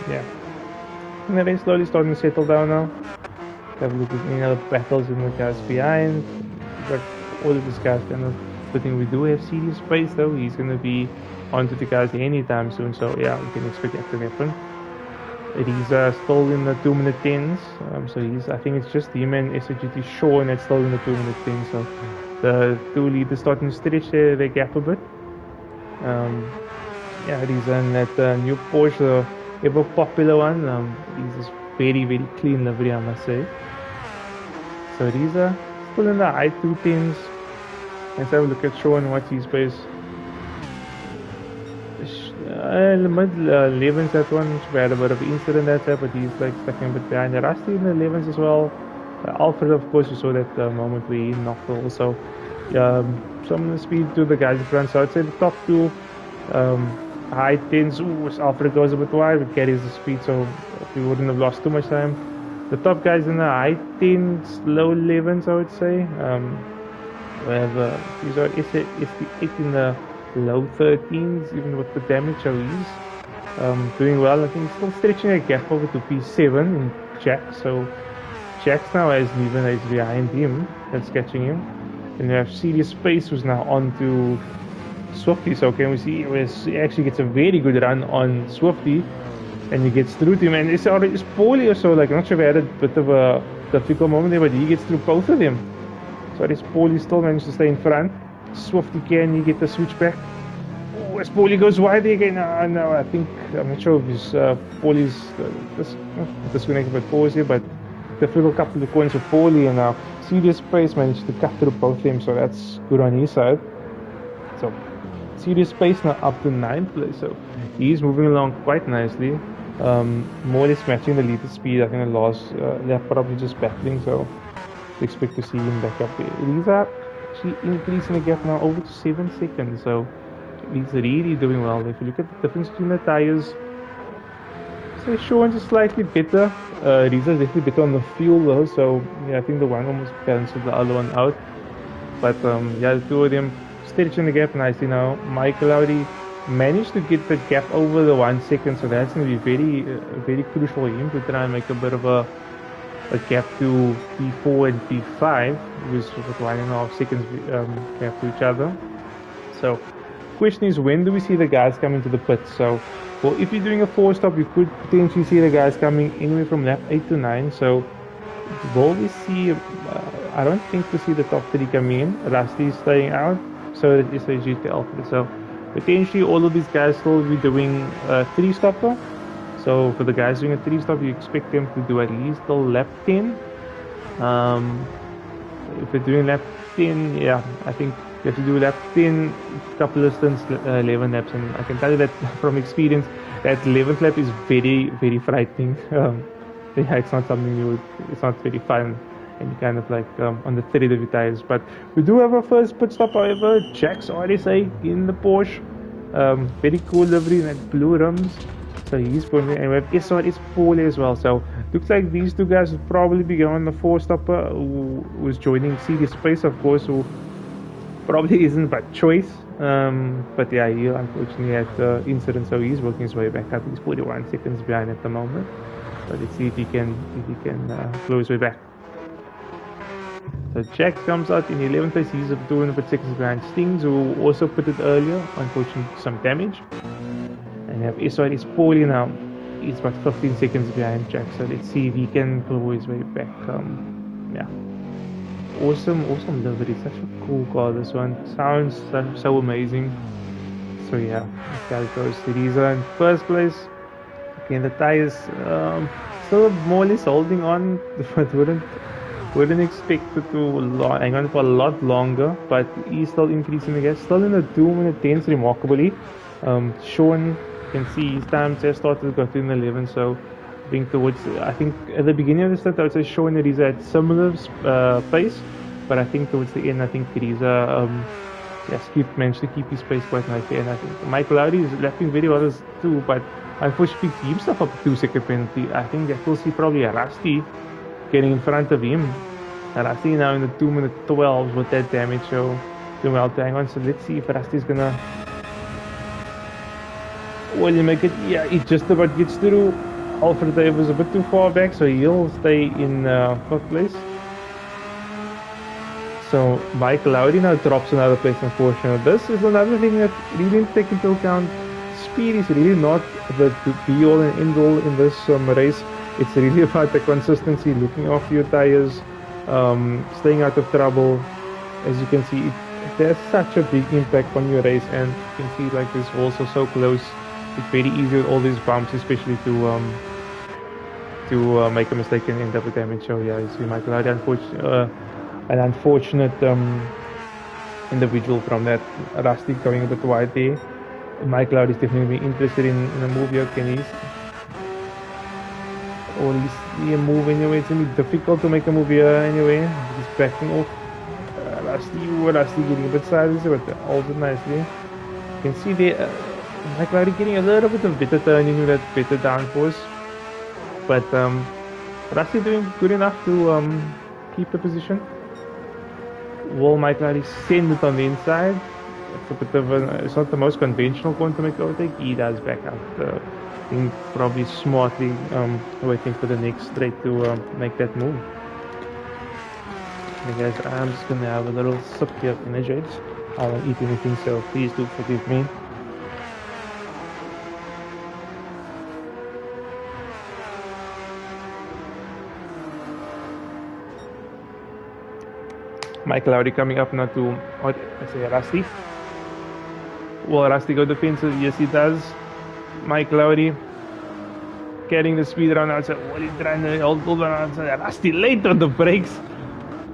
S1: Yeah. And then slowly starting to settle down now. Have a look at any other battles in the guys behind. But all of these guys kind of, but then we do have serious space though. He's going to be onto the guys anytime soon. So yeah, we can expect that to happen. He's still in the 2 minute 10s. So I think it's just him and SGT Sean that's still in the 2 minute 10s. So the two leaders starting to stretch their gap a bit. Yeah, he's in that new Porsche, ever popular one. He's just very, very clean livery, I must say. So these are still in the high 210s. Let's have a look at Sean, what's his pace. Mid 11s, that one. We had a bit of incident that time, but he's like stuck a bit behind. Rusty in the 11s as well. Alfred, of course, you saw that moment where he knocked also some speed to the guys in front. So I'd say the top two high 10s. Ooh, Alfred goes a bit wide, but carries the speed, so we wouldn't have lost too much time. The top guys in the high 10s, low 11s, I would say. We have these are ST8 in the low 13s, even with the damage, so he's doing well. I think he's still stretching a gap over to P7 in Jack, so Jack's now has Leven is behind him, that's catching him. And we have Serious Space who's now on to Swifty, so can we see he actually gets a very good run on Swifty and he gets through to him, and it's Paulie or so, like I'm not sure if I had a bit of a difficult moment there, but he gets through both of them. So this Paulie still managed to stay in front. Swifty, can he get the switch back? Oh, as Paulie goes wide again. No, I think, I'm not sure if his Paulie's disconnected by pause here, but difficult couple of coins for Paulie, and now Serious Space managed to cut through both of them, so that's good on his side. So Serious Space now up to 9th place, so he's moving along quite nicely. More or less matching the leader speed. I think the last lap probably just battling, so expect to see him back up there. These are actually increasing the gap now over to 7 seconds, so he's really doing well. If you look at the difference between the tires, so Sean's is slightly better. Riza's definitely better on the fuel though, so yeah, I think the one almost balances the other one out. But yeah, the two of them stretching the gap nicely now. Michael Audi managed to get the gap over the 1 second, so that's going to be very crucial for him to try and make a bit of a gap to P4 and P5, which was 1.5 seconds gap to each other. So question is, when do we see the guys coming to the pits? So well, if you're doing a 4-stop, you could potentially see the guys coming anywhere from lap 8 to 9. So will we see, I don't think we see the top 3 coming in. Rusty is staying out, so that is a GT Alpha. So potentially all of these guys will be doing a 3-stopper. So for the guys doing a 3-stop, you expect them to do at least till lap 10. If they're doing lap 10, yeah, I think you have to do lap 10, couple of stints, 11 laps, and I can tell you that from experience, that 11th lap is very frightening. Yeah, it's not something it's not very fun, and you kind of like on the thread of your tires. But we do have our first pit stop, however. Jack's RSA in the Porsche, very cool livery in that blue rims. So he's going to, and we have SR is Paulie as well. So looks like these two guys will probably be going on the 4-stopper, who's joining Serious Space, of course, who probably isn't by choice. But yeah, he unfortunately had the incident, so he's working his way back up. He's 41 seconds behind at the moment. But let's see if he can blow his way back. So Jack comes out in 11th place. He's doing a bit seconds behind Stings, who also put it earlier, unfortunately some damage. And we have SR is Paulie now. He's about 15 seconds behind Jack, so let's see if he can blow his way back. Yeah, awesome livery. Such a cool car, this one. Sounds so amazing. So yeah, this guy goes to Riza in first place. Okay, the tires still more or less holding on, but wouldn't expect it to hang on for a lot longer. But he's still increasing the gap, still in the 2 minute 10s remarkably. Sean, can see his times have started to go through in 11, so I think at the beginning of the start I would say Sean and Riza at similar pace, but I think towards the end I think Riza managed to keep his pace quite nicely, and I think Michael Audi is lapping very well as too, but unfortunately picked himself up a 2-second penalty. I think that we'll see probably a Rusty getting in front of him. Rusty now in the 2 minute 12s with that damage, so doing well to hang on. So let's see if Rusty's gonna make it. Yeah, he just about gets through. Alfred was a bit too far back, so he'll stay in 4th place. So Michael Audi now drops another place, unfortunately. This is another thing that really didn't take into account. Speed is really not the be-all and end-all in this race. It's really about the consistency, looking after your tires, staying out of trouble. As you can see, it has such a big impact on your race, and you can see like this also so close. It's very easy with all these bumps, especially to to make a mistake and end up with damage. So yeah, you see Michael Lowry, an unfortunate individual from that. Rusty going a bit wide there. Michael Lowry is definitely interested in a move here. Can he? Or at least a move anyway. It's going to be difficult to make a move here anyway. He's backing off. Rusty getting a bit sideways, but holds it nicely. You can see there, Michael Lowry getting a little bit of better turning with that better downforce. But Rusty doing good enough to keep the position. Will Michael Lowry send it on the inside? It's a bit of it's not the most conventional point to make overtake. He does back out. I think probably smartly waiting for the next straight to make that move. Hey guys, I'm just gonna have a little sip here of energy. I won't eat anything, so please do forgive me. Michael Lowry coming up now to, what I say, Rusty. Will Rusty go defensive? Yes, he does. Michael Lowry carrying the speed around outside. What he's trying to hold on outside. Rusty late on the brakes.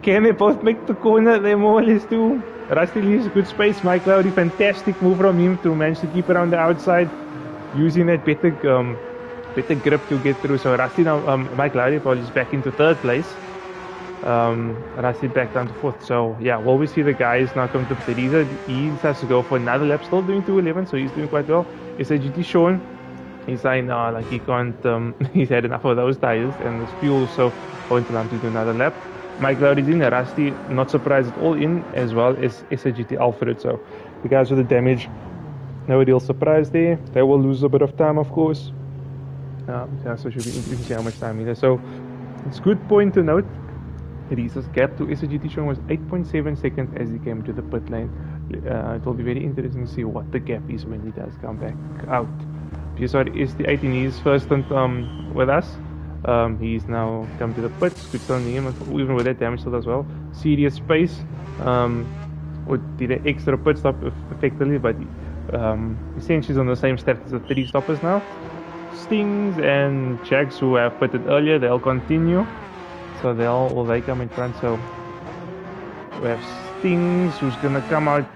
S1: Can they both make the corner? They more or less do. Rusty leaves good space. Michael Lowry, fantastic move from him to manage to keep around the outside, using that better grip to get through. So Rusty now, Michael Lowry probably is back into third place. Rusty back down to fourth. So yeah, well, we see the guys now come to Teresa. He has to go for another lap, still doing 2:11, so he's doing quite well. SAGT Sean, he's saying no, like he can't, he's had enough of those tires and this fuel, so won't allow him to do another lap. Michael Lowry's in, Rusty not surprised at all in, as well as SAGT Alfred. So the guys with the damage, no real surprise there. They will lose a bit of time, of course. Yeah, so it should be interesting to see how much time either. So it's a good point to note. Teresa's gap to SAGT Sean was 8.7 seconds as he came to the pit lane. It will be very interesting to see what the gap is when he does come back out. PSR is the 18, he's first with us. He's now come to the pits. Good on him, even with that damage still as well. Serious space. Did an extra pit stop effectively, but essentially on the same stats as the 3 stoppers now. Stings and Jags, who have pitted earlier, they'll continue. So they come in front. So we have Stings, who's gonna come out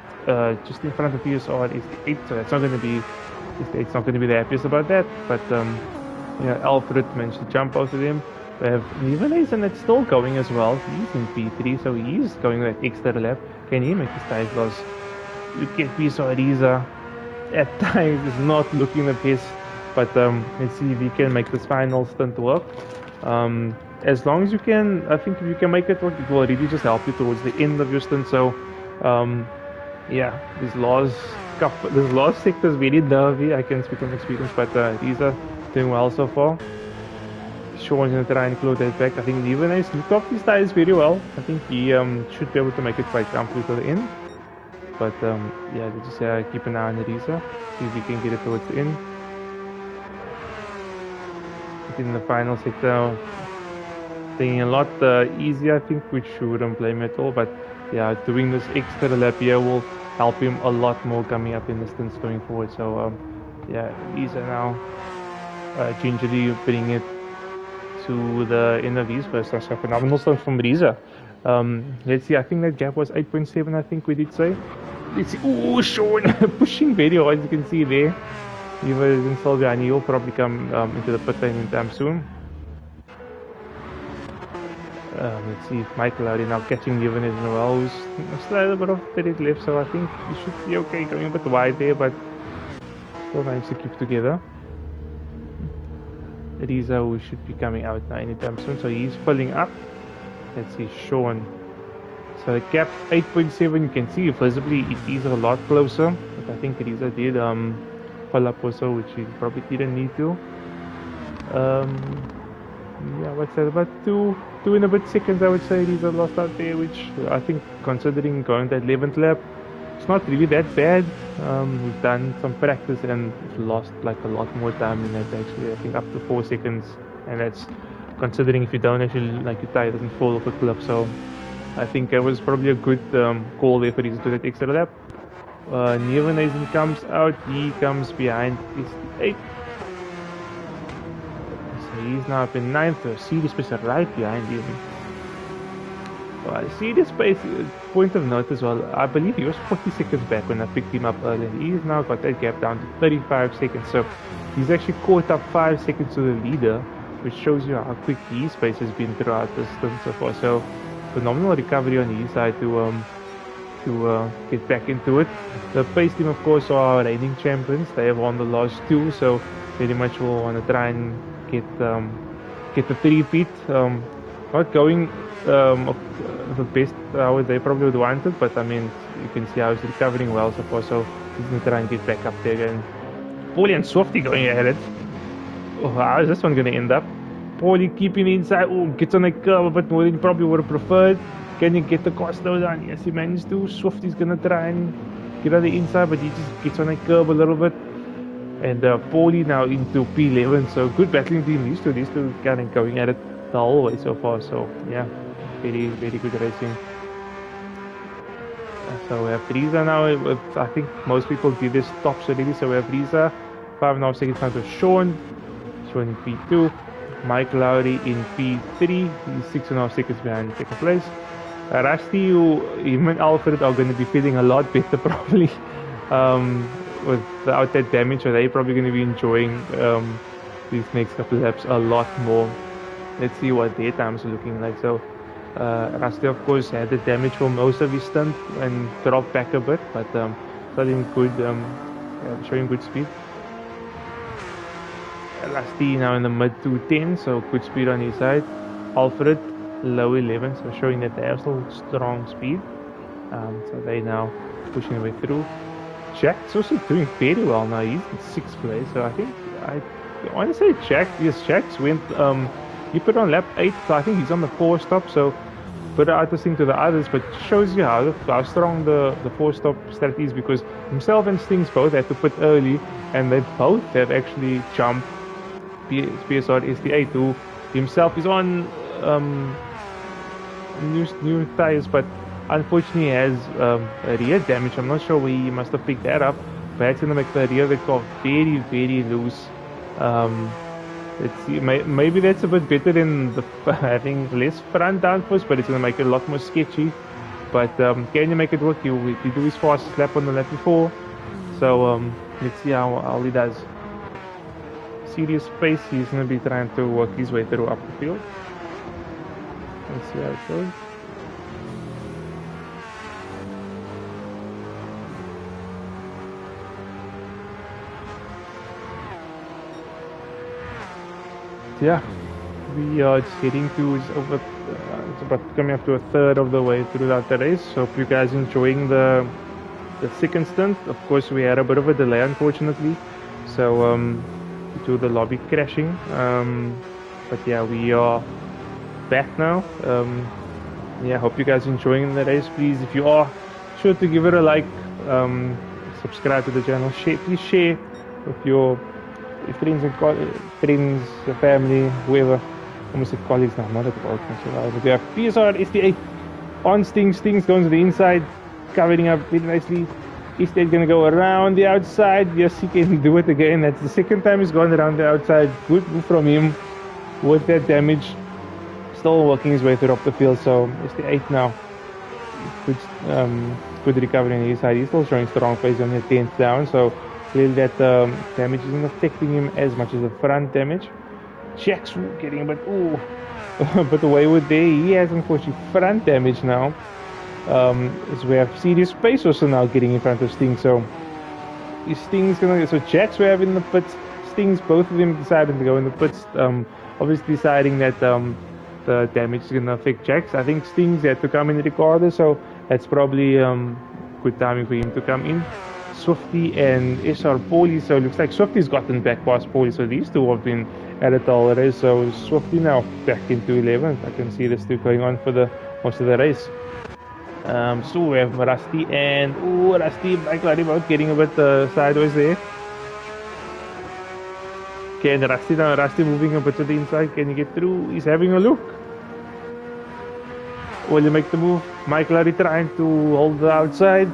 S1: just in front of PSR. Is the 8, so that's not gonna be. It's not gonna be the happiest about that, but. Yeah, Alfred managed to jump out of them. We have Nivenaisen that's still going as well. He's in P3, so he's going that extra lap. Can he make his tires loss? Look at Pisariza. At times is not looking the best, but let's see if he can make this final stint work. As long as you can, I think if you can make it work, it will really just help you towards the end of your stint. So, yeah, this last sector is very nervy. I can speak from experience, but these are doing well so far. Sean's going to try and claw that back. I think Levenais looked off his tires very well. I think he should be able to make it quite comfortably to the end. But yeah, just keep an eye on Risa, see if he can get it towards the end. In the final sector, taking a lot easier, I think, which shouldn't blame him at all. But yeah, doing this extra lap here will help him a lot more coming up in the stints going forward. So yeah, Risa now gingerly bring it to the end of his first. So phenomenal stuff from Riza. Let's see, I think that gap was 8.7, I think we did say. Let's see, ooh, Sean pushing very hard, as you can see there. He was in Sylvia and he'll probably come into the pit lane anytime soon. Let's see if Michael Lowry now catching Given as well, who's still a bit of steady left, so I think he should be okay, going a bit wide there, but still managed to keep together. Riza, who should be coming out now anytime soon, so he's pulling up. Let's see, Sean. So the gap 8.7, you can see visibly it is a lot closer, but I think Riza did pull up also, which he probably didn't need to. Yeah, what's that, about two and a bit seconds I would say Riza lost out there, which I think considering going that 11th lap, it's not really that bad. We've done some practice and lost like a lot more time in that actually. I think up to 4 seconds, and that's considering if you don't actually, like, your tire doesn't fall off a cliff. So I think it was probably a good call there for Riza to do that extra lap. Nevenhuizen comes out, he comes behind his 8. He's now up in 9th. Serious Pace right behind him. Serious Pace, point of note as well, I believe he was 40 seconds back when I picked him up earlier. He's now got that gap down to 35 seconds. So he's actually caught up 5 seconds to the leader, which shows you how quick his pace has been throughout this stint so far. So phenomenal recovery on his side to get back into it. The pace team, of course, are reigning champions. They have won the last 2, so very much will want to try and get the 3-peat. Not going the best how they probably would want it, but I mean, you can see how he's recovering well so far. So he's gonna try and get back up there again. Paulie and Swifty going at it. Oh, how is this one gonna end up? Paulie keeping inside. Oh, gets on a curve a bit more than he probably would have preferred. Can he get the car slow down? Yes, he managed to. Swifty's gonna try and get on the inside, but he just gets on a curve a little bit. And Paulie now into P11. So good battling between these two. These two kind of going at it the whole way so far. So yeah, very, very good racing. So we have Frieza now. I think most people did this tops already. So we have Frieza, 5.5 seconds down to Sean. Sean in P2. Mike Lowry in P3. He's 6.5 seconds behind second place. Rusty, him and Alfred are going to be feeling a lot better probably without that damage. So they're probably going to be enjoying these next couple of laps a lot more. Let's see what their times are looking like. So Rusty, of course, had the damage for most of his stunt and dropped back a bit, but starting good, showing good speed. Rusty now in the mid 210, so good speed on his side. Alfred low 11, so showing that they have still strong speed. So they now pushing their way through. Jack's also doing very well now. He's in 6th place, so I think I want to say Jack's went. He put on lap 8, so I think he's on the 4 stop. So put out this thing to the others, but shows you how strong the 4 stop strategy is, because himself and Stings both had to put early, and they both have actually jumped PSR SD8, who himself is on new tires, but unfortunately has a rear damage. I'm not sure where he must have picked that up, but it's going to make the rear of the car very, very loose. Let's see, maybe that's a bit better than having less front downforce, but it's going to make it a lot more sketchy. But can you make it work? He do his fastest lap on the lap before, so let's see how he does. Serious Pace, he's going to be trying to work his way through up the field. Let's see how it goes. Yeah, we are just heading to it's about coming up to a third of the way throughout the race. So if you guys enjoying the second stint, of course we had a bit of a delay unfortunately, so due to the lobby crashing, but yeah, we are back now. Yeah, hope you guys enjoying the race. Please, if you are, sure to give it a like, subscribe to the channel, please share with your friends and family, whoever. Almost said colleagues now, not at all. But yeah, PSR SD8 on Stings going to the inside, covering up really nicely. SD8 gonna go around the outside. Yes, he can do it again. That's the second time he's gone around the outside. Good move from him with that damage. Still working his way through up the field. So SD8 now. Good recovery on his side. He's still showing strong pace on the 10th down. So clearly that damage isn't affecting him as much as the front damage. Jack's getting a bit but wayward there. He has unfortunately front damage now. As we have Serious Pace also now getting in front of Sting. So Sting's gonna Jack's we have in the pits. Sting's, both of them decided to go in the pits. Obviously deciding that the damage is gonna affect Jack's. I think Sting's had to come in regardless, so that's probably good timing for him to come in. Swifty and SR Paulie, so it looks like Swifty's gotten back past Paulie, so these two have been at it all race. So Swifty now back into 11th. I can see this two going on for the most of the race. So we have Rusty and Rusty back about getting a bit sideways there. Okay, and Rusty moving a bit to the inside. Can he get through? He's having a look. Will he make the move? Mike Larry trying to hold the outside.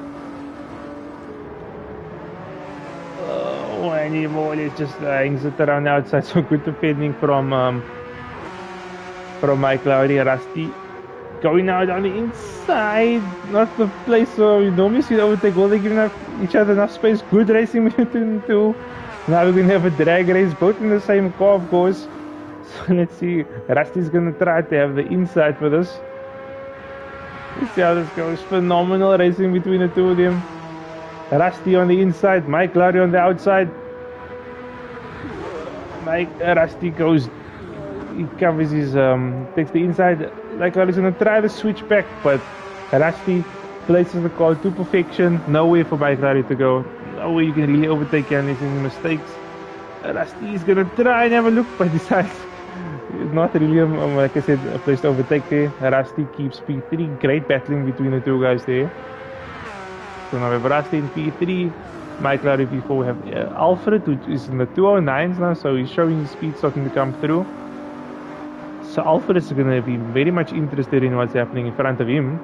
S1: and he more or less just hangs it around the outside. So good defending from Mike Lowry. Rusty going out on the inside, not the place where we normally see the overtake. Well, they're giving each other enough space. Good racing between the two. Now we're going to have a drag race, both in the same car, of course. So let's see. Rusty's going to try to have the inside for this. Let's see how this goes. Phenomenal racing between the two of them. Rusty on the inside, Mike Lowry on the outside. Rusty goes, he covers his, takes the inside. Like I was going to try the switch back, but Rusty places the car to perfection. Nowhere for Mike Lowry to go. Nowhere you can really overtake him unless any mistakes. Rusty is going to try and have a look, but decides not really, like I said, a place to overtake there. Rusty keeps P3. Great battling between the two guys there. So now we have Rusty in P3. Mike Lowry P4. We have Alfred, which is in the 209s now, so he's showing his speed starting to come through. So Alfred is going to be very much interested in what's happening in front of him.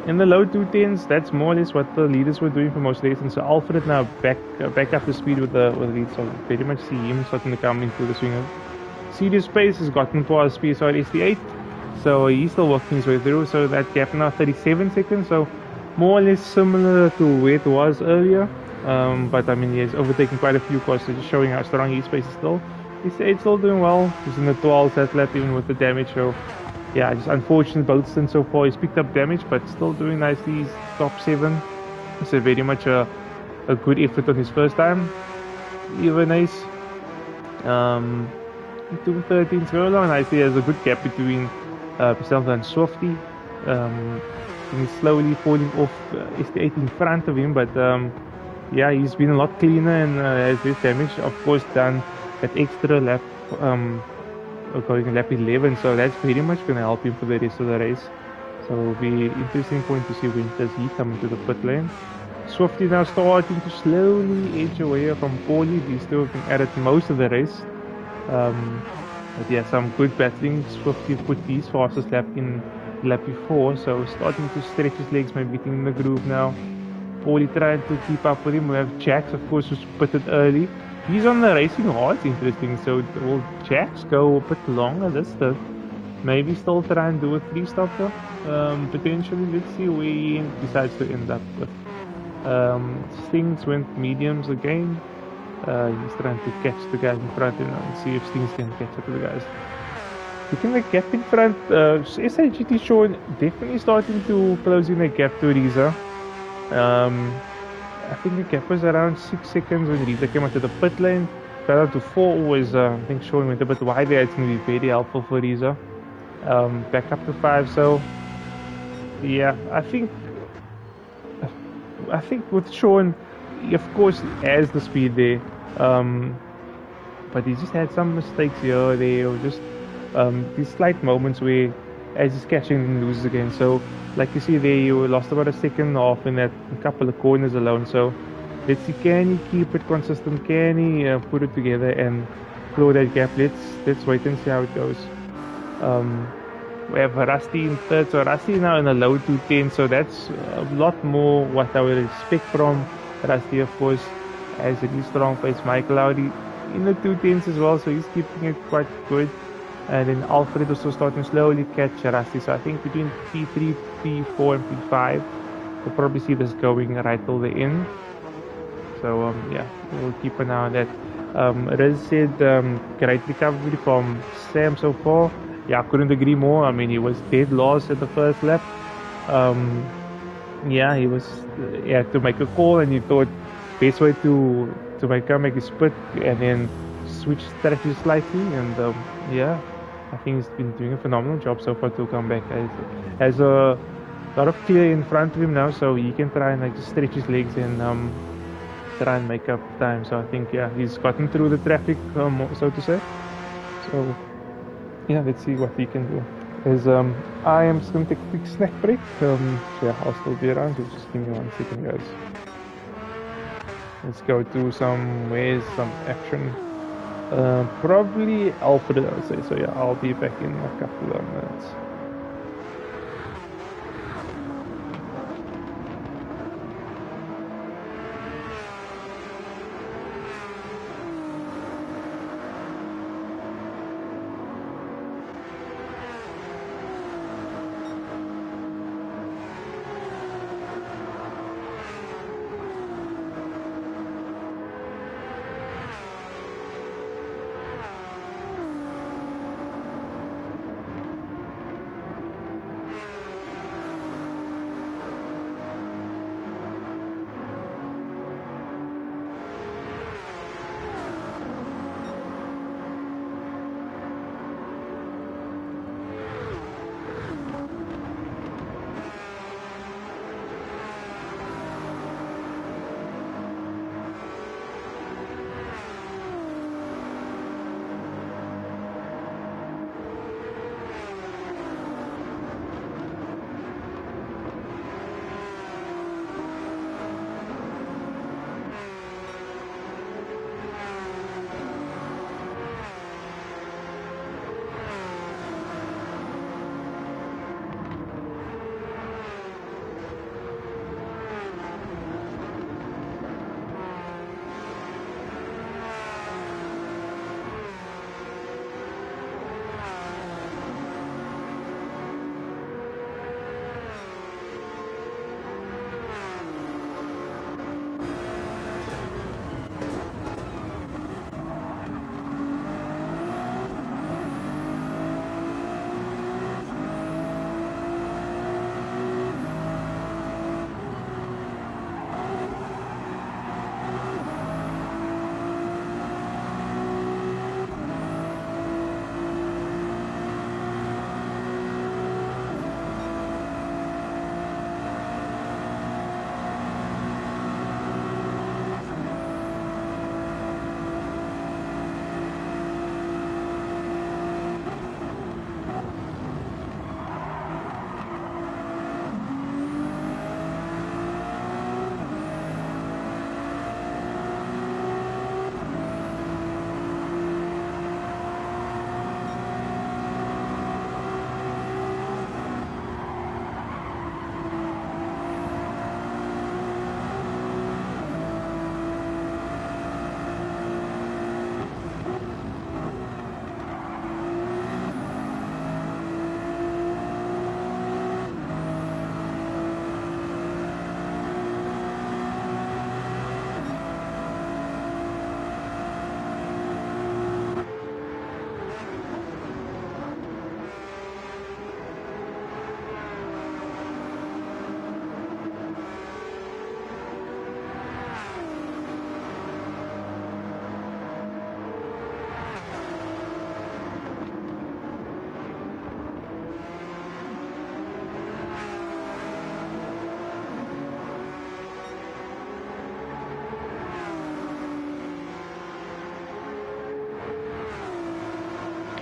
S1: In the low 210s, that's more or less what the leaders were doing for most races. So Alfred now back up to speed with the lead. So very much see him starting to come into the swing. Serious Pace has gotten past PSR ST8. So he's still working his way through. So that gap now 37 seconds. So more or less similar to where it was earlier. But I mean, he's overtaking quite a few cars. So just showing how strong his pace is still. He's still doing well. He's in the 12s that lap even with the damage. So yeah, just unfortunate both stints so far. He's picked up damage, but still doing nicely. He's top 7. So very much a good effort on his first time. Even nice. 213s go along nicely. There's a good gap between himself and Swifty. He's slowly falling off ST8 in front of him, but yeah, he's been a lot cleaner and has less damage. Of course, done that extra lap, going lap 11, so that's very much going to help him for the rest of the race. So it'll be interesting point to see when does he come into the pit lane. Swifty now starting to slowly edge away from Paulie. He's still been at it most of the race. But yeah, some good battling. Swifty put his fastest lap in lap before, so starting to stretch his legs, maybe getting in the groove now. Paulie trying to keep up with him. We have Jax, of course, who's pitted early. He's on the racing hard, it's interesting. So will Jax go a bit longer this time? Maybe still try and do a 3-stopper. Potentially, let's see where he decides to end up with. Stings went mediums again. He's trying to catch the guys in front and see if Stings can catch up to the guys. Looking at the gap in front, SAGT Sean definitely starting to close in the gap to Riza. I think the gap was around 6 seconds when Riza came onto the pit lane. Fell down to 4 was, I think Sean went a bit wide there. It's going to be very helpful for Riza. Back up to 5, so yeah, I think with Sean, he of course has the speed there, but he just had some mistakes here or there, or just these slight moments where as he's catching and loses again. So like you see there, you lost about a second and a half in that couple of corners alone. So let's see, can he keep it consistent? Can he put it together and close that gap? Let's wait and see how it goes. We have Rusty in third, so Rusty is now in a low 210, so that's a lot more what I would expect from Rusty. Of course, has a really strong pace. Mike Lowry in the 210s as well, so he's keeping it quite good. And then Alfred also starting to slowly catch Rusty, so I think between P3, P4 and P5 we'll probably see this going right till the end. So yeah, we'll keep an eye on that. Riz said great recovery from Sam so far. Yeah, I couldn't agree more. I mean, he was dead last at the first lap. Yeah, he had to make a call, and he thought best way to make his split and then switch strategy slightly. And yeah, I think he's been doing a phenomenal job so far to come back. Has a lot of clear in front of him now, so he can try and like just stretch his legs and try and make up time. So I think yeah, he's gotten through the traffic, so to say. So yeah, let's see what he can do. As I am just going to take a quick snack break. So yeah, I'll still be around, so just give me 1 second, guys. Let's go to some action. Probably Alfred, I would say. So yeah, I'll be back in a couple of minutes.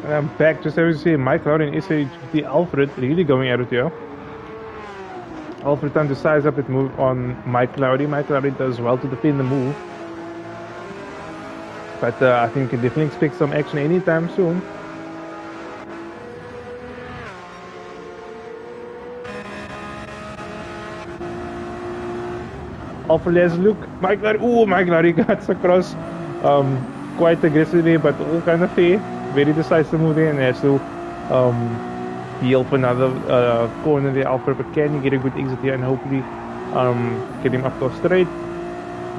S1: And I'm back, just as you see, Mike Lowry and SHD Alfred really going at it here. Alfred trying to size up that move on Mike Lowry. Mike Lowry does well to defend the move. But I think you can definitely expect some action anytime soon. Alfred has a look. Mike Lowry, oh, Mike Lowry cuts across quite aggressively, but all kind of fair. Very decisive move there, and has to heal for another corner there, Alfred. But can he get a good exit here and hopefully get him up to straight?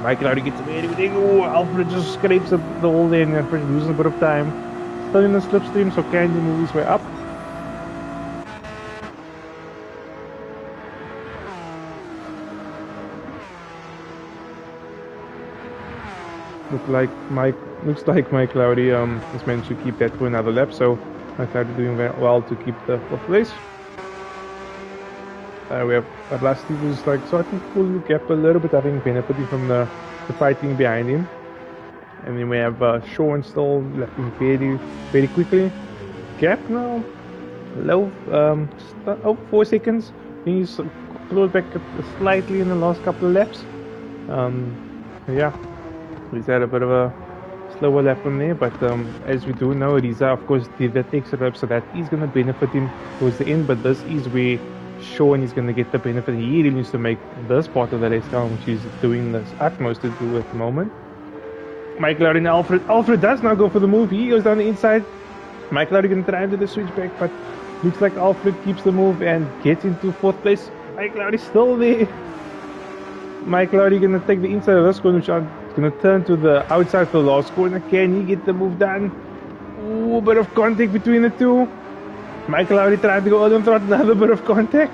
S1: Mike Lowry gets a very good thing. Oh, Alfred just scrapes up the hole there and Alfred loses a bit of time. Still in the slipstream, so can he move his way up? Looks like Mike Lowry is meant to keep that for another lap, so Mike Lowry doing very well to keep the fourth place. We have Rusty who's like starting to pull the gap a little bit, I think benefiting from the fighting behind him. And then we have Sean still lapping very quickly. Gap now low, 4 seconds. He's closed back slightly in the last couple of laps. Yeah. He's had a bit of a slower lap on there, but as we do know, Riza of course did that extra lap, so that is going to benefit him towards the end. But this is where Sean is going to get the benefit. He really needs to make this part of the race count, which he's doing this utmost to do at the moment. Mike Lowry and Alfred. Alfred does now go for the move. He goes down the inside. Mike Lowry going to try and do the switchback, but looks like Alfred keeps the move and gets into 4th place. Mike Lowry still there. Mike Lowry going to take the inside of this corner, which I'm going to turn to the outside for the last corner. Can he get the move done? Ooh, a bit of contact between the two. Mike Lowry trying to go on through another bit of contact.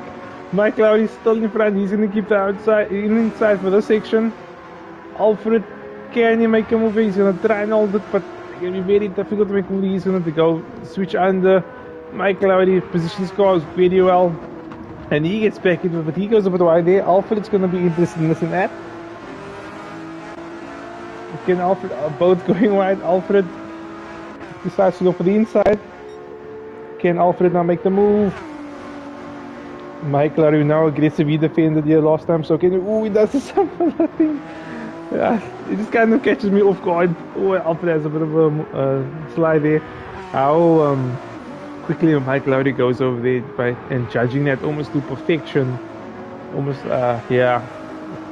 S1: Mike Lowry still in front. He's going to keep the outside inside for this section. Alfred, can he make a move? He's going to try and hold it, but it's going to be very difficult to make a move. He's going to go switch under. Mike Lowry positions cars very well. And he gets back into it, but he goes a bit wide there. Alfred's going to be interested in this and that. Again, Alfred both going wide. Alfred decides to go for the inside. Can Alfred now make the move? Mike Lowry now aggressively defended here last time, so can he does the similar thing. Yeah, it just kind of catches me off guard. Oh, Alfred has a bit of a slide there. How quickly Mike Lowry goes over there and judging that almost to perfection. Almost, yeah.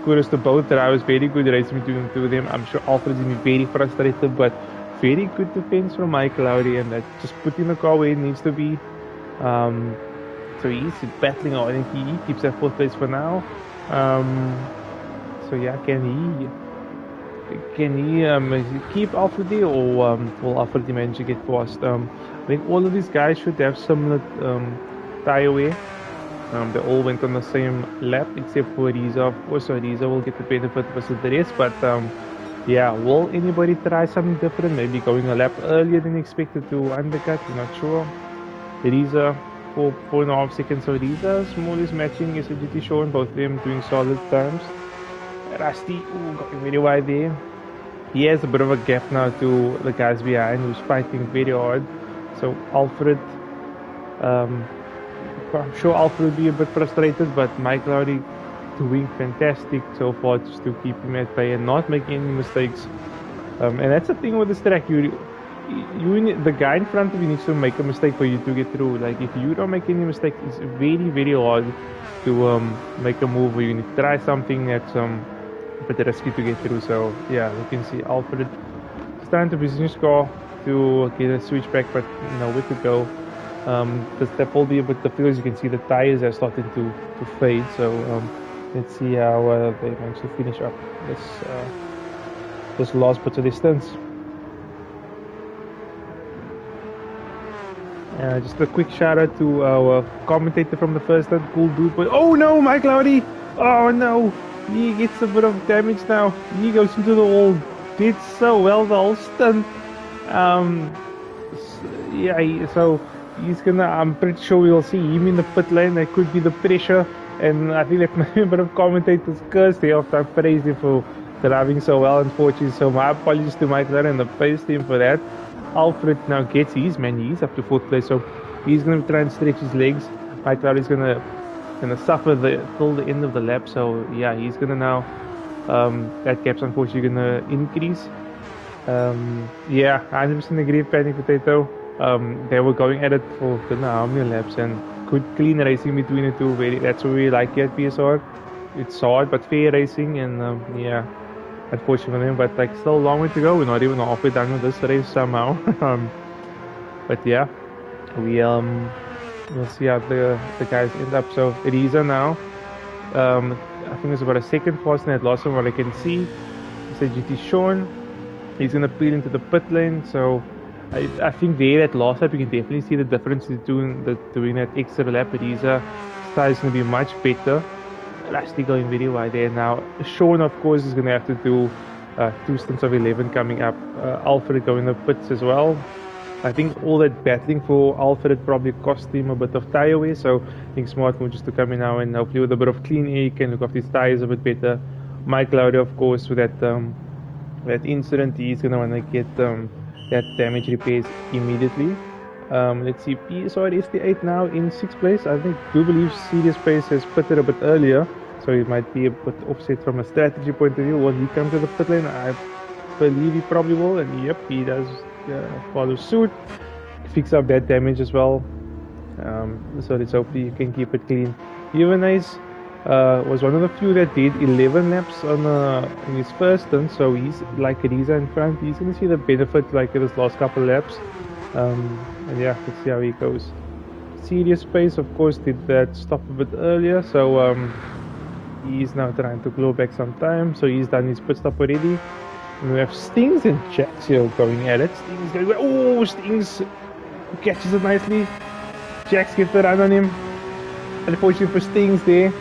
S1: Kudos to both drivers. Very good racing between the two of them. I'm sure Alfred's going to be very frustrated, but very good defense from Mike Lowry, and that just putting the car where it needs to be. So he's battling out. I think he keeps that 4th place for now. So yeah, can he keep Alfred there, or will Alfred manage to get past? I think all of these guys should have similar tire wear. They all went on the same lap except for Riza. Of course, so Riza will get the benefit versus the rest, but yeah, will anybody try something different? Maybe going a lap earlier than expected to undercut? I'm not sure. Riza, 4.5 seconds. So Riza is more or less matching SGT Sean, both of them doing solid times. Rusty, going very wide there. He has a bit of a gap now to the guys behind who's fighting very hard. So Alfred, I'm sure Alfred will be a bit frustrated, but Mike Lowry doing fantastic so far just to keep him at bay and not making any mistakes. And that's the thing with this track. The guy in front of you needs to make a mistake for you to get through. Like if you don't make any mistakes, it's very, very hard to make a move, or you need to try something that's a bit risky to get through. So yeah, you can see Alfred starting to position his car to get a switch back, but nowhere to go. The step will be a bit difficult. As you can see, the tires are starting to fade. So let's see how they manage to finish up this last bit of distance. Just a quick shout out to our commentator from the first time, cool dude. But oh no, Mike Lowry! Oh no, he gets a bit of damage now. He goes into the wall. Did so well the whole stunt. Yeah, so he's gonna. I'm pretty sure we'll see him in the pit lane. That could be the pressure, and I think that maybe a bit of commentators cursed here after I praised him for driving so well. Unfortunately, so my apologies to Mike Lowry and the pace team for that. Alfred now gets his man, he's up to 4th place, so he's going to try and stretch his legs. Mike Lowry's going to suffer till the end of the lap, so yeah, he's going to now, that gap's unfortunately going to increase. Yeah, 100% agree with Panic Potato. They were going at it for don't know how many laps, and good clean racing between the two. That's what we like here at PSR. It's hard but fair racing, and yeah, unfortunately for them, but like still a long way to go. We're not even halfway done with this race somehow. But yeah, we'll see how the guys end up. So Riza now, I think it's about a second faster than that last one. What I can see, it's a GT Sean. He's gonna peel into the pit lane, so I think there at last lap you can definitely see the difference in doing that extra lap. Riza style is gonna be much better. Rusty going very wide there now. Sean, of course, is gonna have to do 2 stints of 11 coming up. Alfred going in the pits as well. I think all that battling for Alfred probably cost him a bit of tire wear, so I think smart move just to come in now and hopefully with a bit of clean air he can look after his tires a bit better. Mike Lowry, of course, with that incident, he's gonna want to get that damage repairs immediately. Let's see, PSR ST8 now in 6th place. I do believe Serious Pace has pitted a bit earlier, so he might be a bit offset from a strategy point of view. Will he come to the pit lane? I believe he probably will, and yep, he does follow suit. Fix up that damage as well. So let's hope he can keep it clean. Nice. Was one of the few that did 11 laps in his first stint, so he's like Riza in front. He's going to see the benefit like in his last couple of laps. And yeah, let's see how he goes. Serious Pace, of course, did that stop a bit earlier, so he's now trying to claw back some time. So he's done his pit stop already. And we have Stings and Jax here going at it. Stings going, oh, Stings catches it nicely. Jax gets the run on him. Unfortunately for Stings there.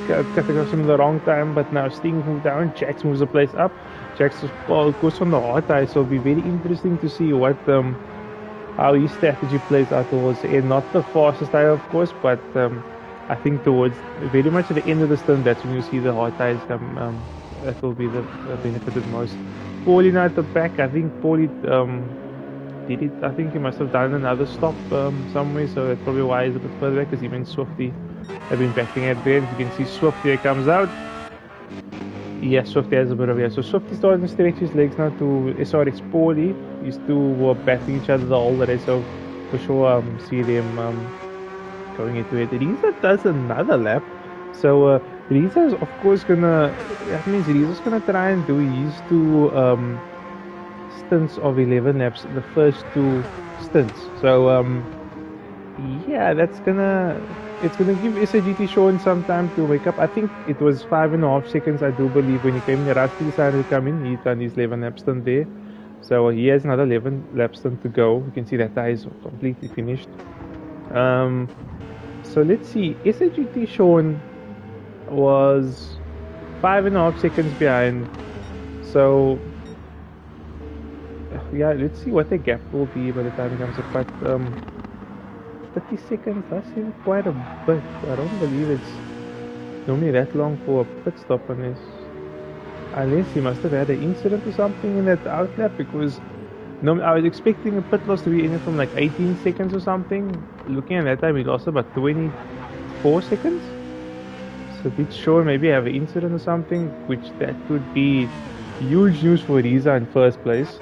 S1: Cut across him at the wrong time, but now Stings moved down. Jax moves the place up. Jax goes from the hard tire, so it'll be very interesting to see what how his strategy plays out towards the end. Not the fastest tire, of course, but I think towards very much at the end of the stint, that's when you see the hard tires come. That will be the benefited most. Paulie now at the back. I think Paulie did it. I think he must have done another stop somewhere, so that's probably why he's a bit further back, because even Swifty have been backing at there. You can see Swift there comes out. Yeah, Swifty has a bit of so Swifty starting to stretch his legs now to SRX Paulie. These two were battling each other the whole day, so for sure see them going into it. Riza does another lap, so Riza is of course that means Riza's gonna try and do his 2 stints of 11 laps, the first 2 stints. So yeah, it's gonna give SAGT Sean some time to wake up. I think it was 5.5 seconds, I do believe, when he came in. Rusty decided to come in. He's done his 11 lap stint there, so he has another 11 lap stint to go. You can see that tire is completely finished. So let's see, SAGT Sean was 5.5 seconds behind, so yeah, let's see what the gap will be by the time it comes up. But 30 seconds does seem quite a bit. I don't believe it's normally that long for a pit stop unless he must have had an incident or something in that outlap, because I was expecting a pit loss to be in from like 18 seconds or something. Looking at that time, he lost about 24 seconds. So did Sean maybe have an incident or something, which that could be huge news for Riza in first place.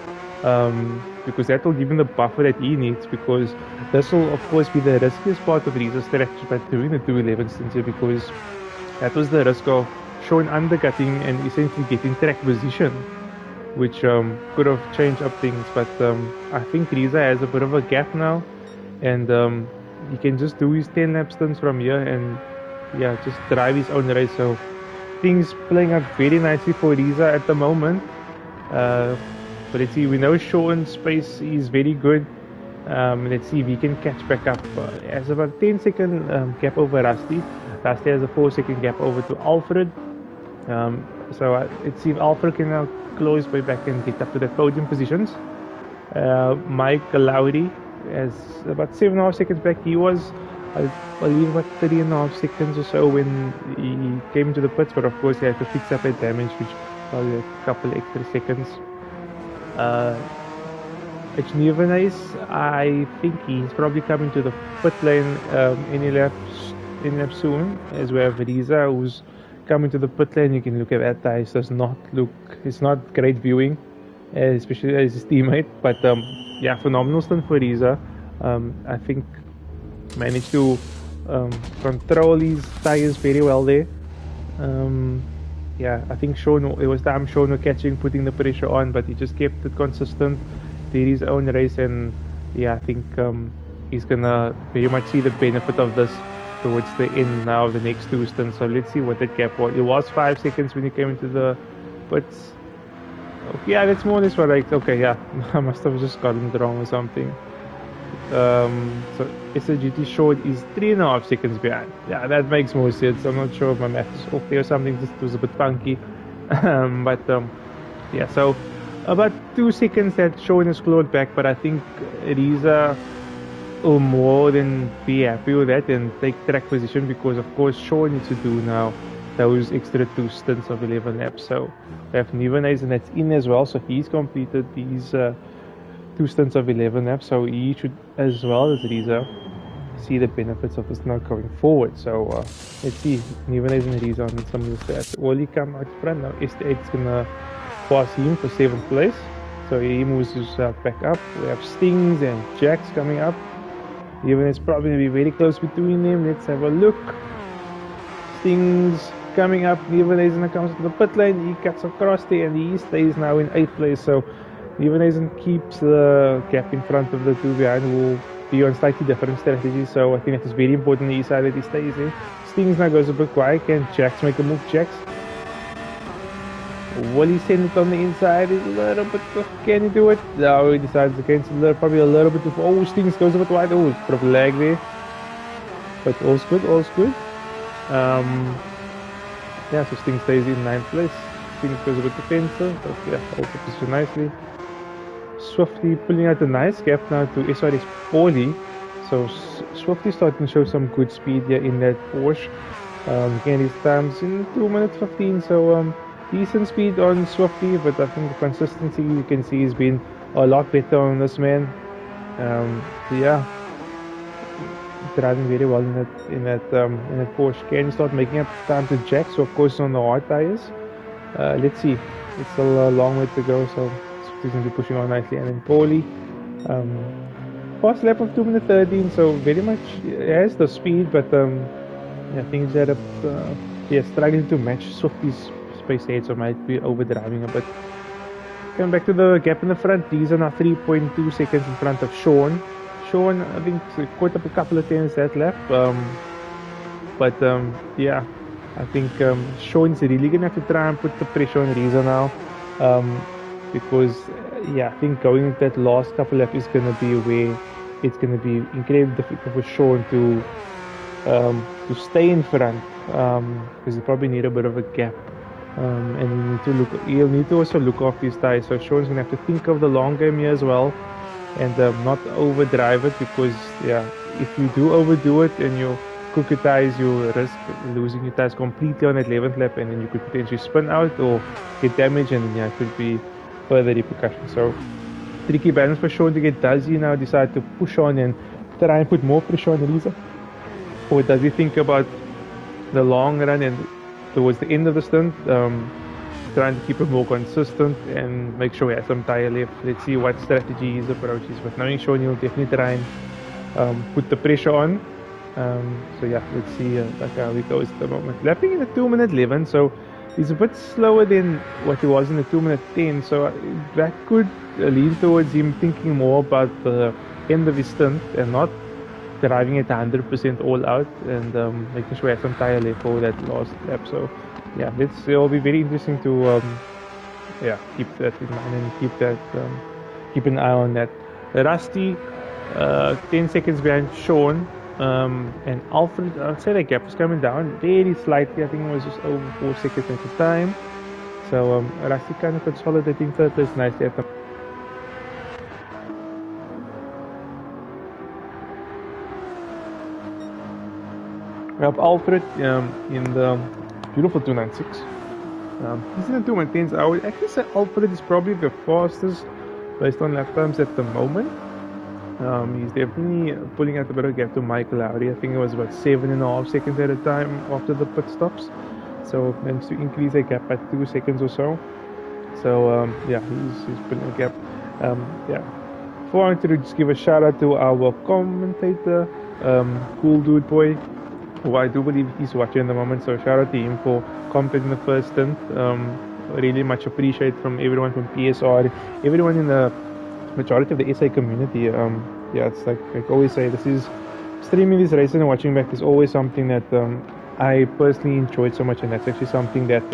S1: Because that will give him the buffer that he needs, because this will of course be the riskiest part of Riza's strategy by doing the 211 stints, because that was the risk of Sean undercutting and essentially getting track position, which could have changed up things. But I think Riza has a bit of a gap now, and he can just do his 10 lap stints from here and yeah, just drive his own race. So things playing out very nicely for Riza at the moment. But let's see, we know Sean's pace is very good. Let's see if he can catch back up. Has about a 10-second gap over Rusty. Rusty has a 4-second gap over to Alfred. So let's see if Alfred can now close way back and get up to the podium positions. Mike Lowry has about 7.5 seconds back. He was, I believe, about 3.5 seconds or so when he came to the pits, but of course he had to fix up that damage, which probably a couple extra seconds. It's Nevenhuis. I think he's probably coming to the pit lane any lap soon, as we have Riza who's coming to the pit lane. You can look at that tires. Does not look. It's not great viewing, especially as his teammate. But yeah, phenomenal stunt for Riza. I think managed to control his tires very well there. Yeah, I think Sean, it was time Sean were catching, putting the pressure on, but he just kept it consistent, did his own race, and yeah, I think he's gonna very much see the benefit of this towards the end now of the next two stints. So let's see what that gap was. It was 5 seconds when he came into the pits. Okay, yeah, that's more or less what okay, yeah, I must have just gotten it wrong or something. So SLGT showed is 3.5 seconds behind. Yeah, that makes more sense. I'm not sure if my math is off there or something. This was a bit funky. But yeah, so about 2 seconds that Sean is clawed back, but I think Riza will more than be happy with that and take track position, because of course Sean needs to do now those extra 2 stints of 11 laps. So we have Nevenhuis, and that's in as well, so he's completed these 2 stints of 11 laps, so he should, as well as Riza, see the benefits of this now going forward. So let's see, Nevenhuis and Riza on some of the stats. Will he come out front now? S8 is gonna pass him for 7th place, so he moves himself back up. We have Stings and Jax coming up. Nevenhuis is probably gonna be very close between them. Let's have a look. Stings coming up. Nevenhuis comes to the pit lane. He cuts across there and he stays now in 8th place. So Nevenhuis keeps the gap in front of the 2 behind, who will be on slightly different strategies. So I think that is very important on the side that he stays there. Stings now goes a bit quiet. Can Jax make a move? Jax. Will he send it on the inside? A little bit. Can he do it? No, he decides against it. Probably a little bit too far. Oh, Stings goes a bit wide. Oh, bit of lag there. But all's good, all's good. Yeah, so Stings stays in 9th place. Stings goes a bit defensive. But yeah, all positioned nicely. Swiftly pulling out a nice gap now to SRS Paulie. So Swiftly starting to show some good speed here in that Porsche. Again, his times in 2 minutes 15. So decent speed on Swiftly, but I think the consistency you can see has been a lot better on this man. So yeah, driving very well in that Porsche. Can start making up time to Jax, so of course on the hard tires. Let's see, it's still a long way to go, so he's going to be pushing on nicely. And then Paulie, fast lap of 2 minutes 13, so very much has the speed, but yeah, things that are struggling to match Swifty's space ahead, so might be overdriving a bit. Coming back to the gap in the front, these are now 3.2 seconds in front of Sean. Sean, I think, caught up a couple of times that lap, but yeah, I think Sean's really going to have to try and put the pressure on Riza now, because yeah, I think going into that last couple laps is going to be where it's going to be incredibly difficult for Sean to stay in front, because he probably need a bit of a gap. And he'll need to also look after his tires. So Sean's gonna have to think of the long game here as well, and not overdrive it, because yeah, if you do overdo it and you cook your tires, you risk losing your tires completely on that 11th lap, and then you could potentially spin out or get damaged, and yeah, it could be further repercussions. So tricky balance for Sean to get. Does he now decide to push on and try and put more pressure on Riza, or does he think about the long run and towards the end of the stint, trying to keep it more consistent and make sure he has some tire left? Let's see what strategy his approach is, but knowing Sean, he'll definitely try and put the pressure on. So yeah, let's see how he goes at the moment. Lapping in a 2 minute 11, so he's a bit slower than what he was in the 2 minute 10, so that could lean towards him thinking more about the end of his stint and not driving it 100% all out, and making sure he has some tire left for that last lap. So yeah, it'll be very interesting to yeah, keep that in mind and keep an eye on that. Rusty 10 seconds behind Sean, and Alfred, I'd say the gap is coming down very slightly. I think it was just over 4 seconds at the time. So Rusty kind of consolidating third place nicely at the we have Alfred in the beautiful 296. He's in the 210s. I would actually say Alfred is probably the fastest based on lap times at the moment. He's definitely pulling out a bit of gap to Michael Lowry. I think it was about 7.5 seconds at a time after the pit stops. So managed to increase that gap by 2 seconds or so. So yeah, he's pulling a gap. Yeah. Before I wanted to just give a shout out to our commentator, Cool Dude Boy, who I do believe he's watching at the moment. So shout out to him for commentating the first stint. Really much appreciate from everyone from PSR, everyone in the majority of the SA community. Yeah, it's like I always say, this is streaming these races and watching back is always something that I personally enjoyed so much, and that's actually something that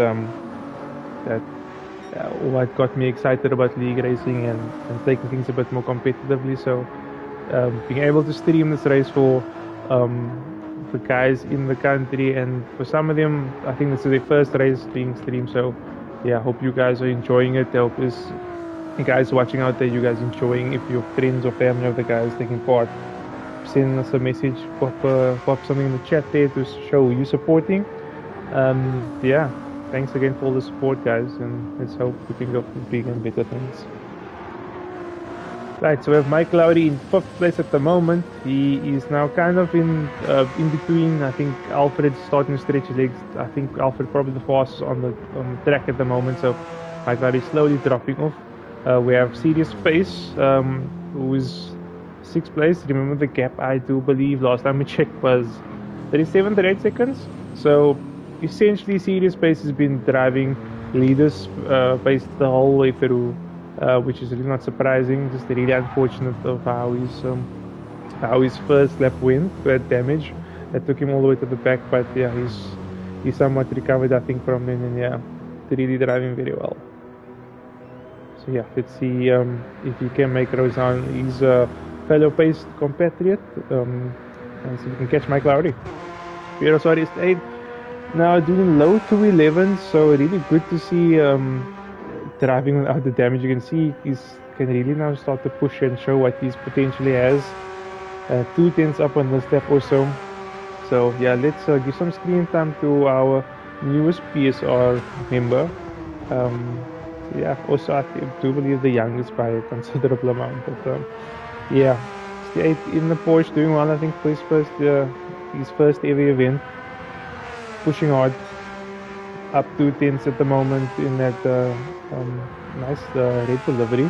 S1: what got me excited about league racing and taking things a bit more competitively. So being able to stream this race for guys in the country, and for some of them, I think this is their first race being streamed. So yeah, I hope you guys are enjoying it. I hope you guys watching out there, you guys enjoying. If your friends or family of the guys taking part, send us a message, pop something in the chat there to show you supporting. Yeah, thanks again for all the support, guys, and let's hope we can go for big and better things. Right, so we have Mike Lowry in 5th place at the moment. He is now kind of in between. I think Alfred's starting to stretch his legs. I think Alfred probably the fastest on the track at the moment. So Mike Lowry is slowly dropping off. We have Serious Pace, who is 6th place. Remember the gap, I do believe last time we checked was 37 to 8 seconds. So essentially Serious Pace has been driving leaders pace the whole way through. Which is really not surprising, just really unfortunate of how his first lap went, bad damage that took him all the way to the back. But yeah, he's somewhat recovered, I think, from then, and yeah, really driving very well. So yeah, let's see if he can make Roseanne his fellow pace compatriot, and see if he can catch Mike Lowry. Piero Suarez 8 now doing low 211, so really good to see. Driving without the damage. You can see he can really now start to push and show what he potentially has. 2 tenths up on this lap or so. So yeah, let's give some screen time to our newest PSR member. So yeah, also I do believe the youngest by a considerable amount. But yeah, stayed in the Porsche, doing well. I think for his first ever event, pushing hard. Up 2 tenths at the moment in that nice Red Bull livery.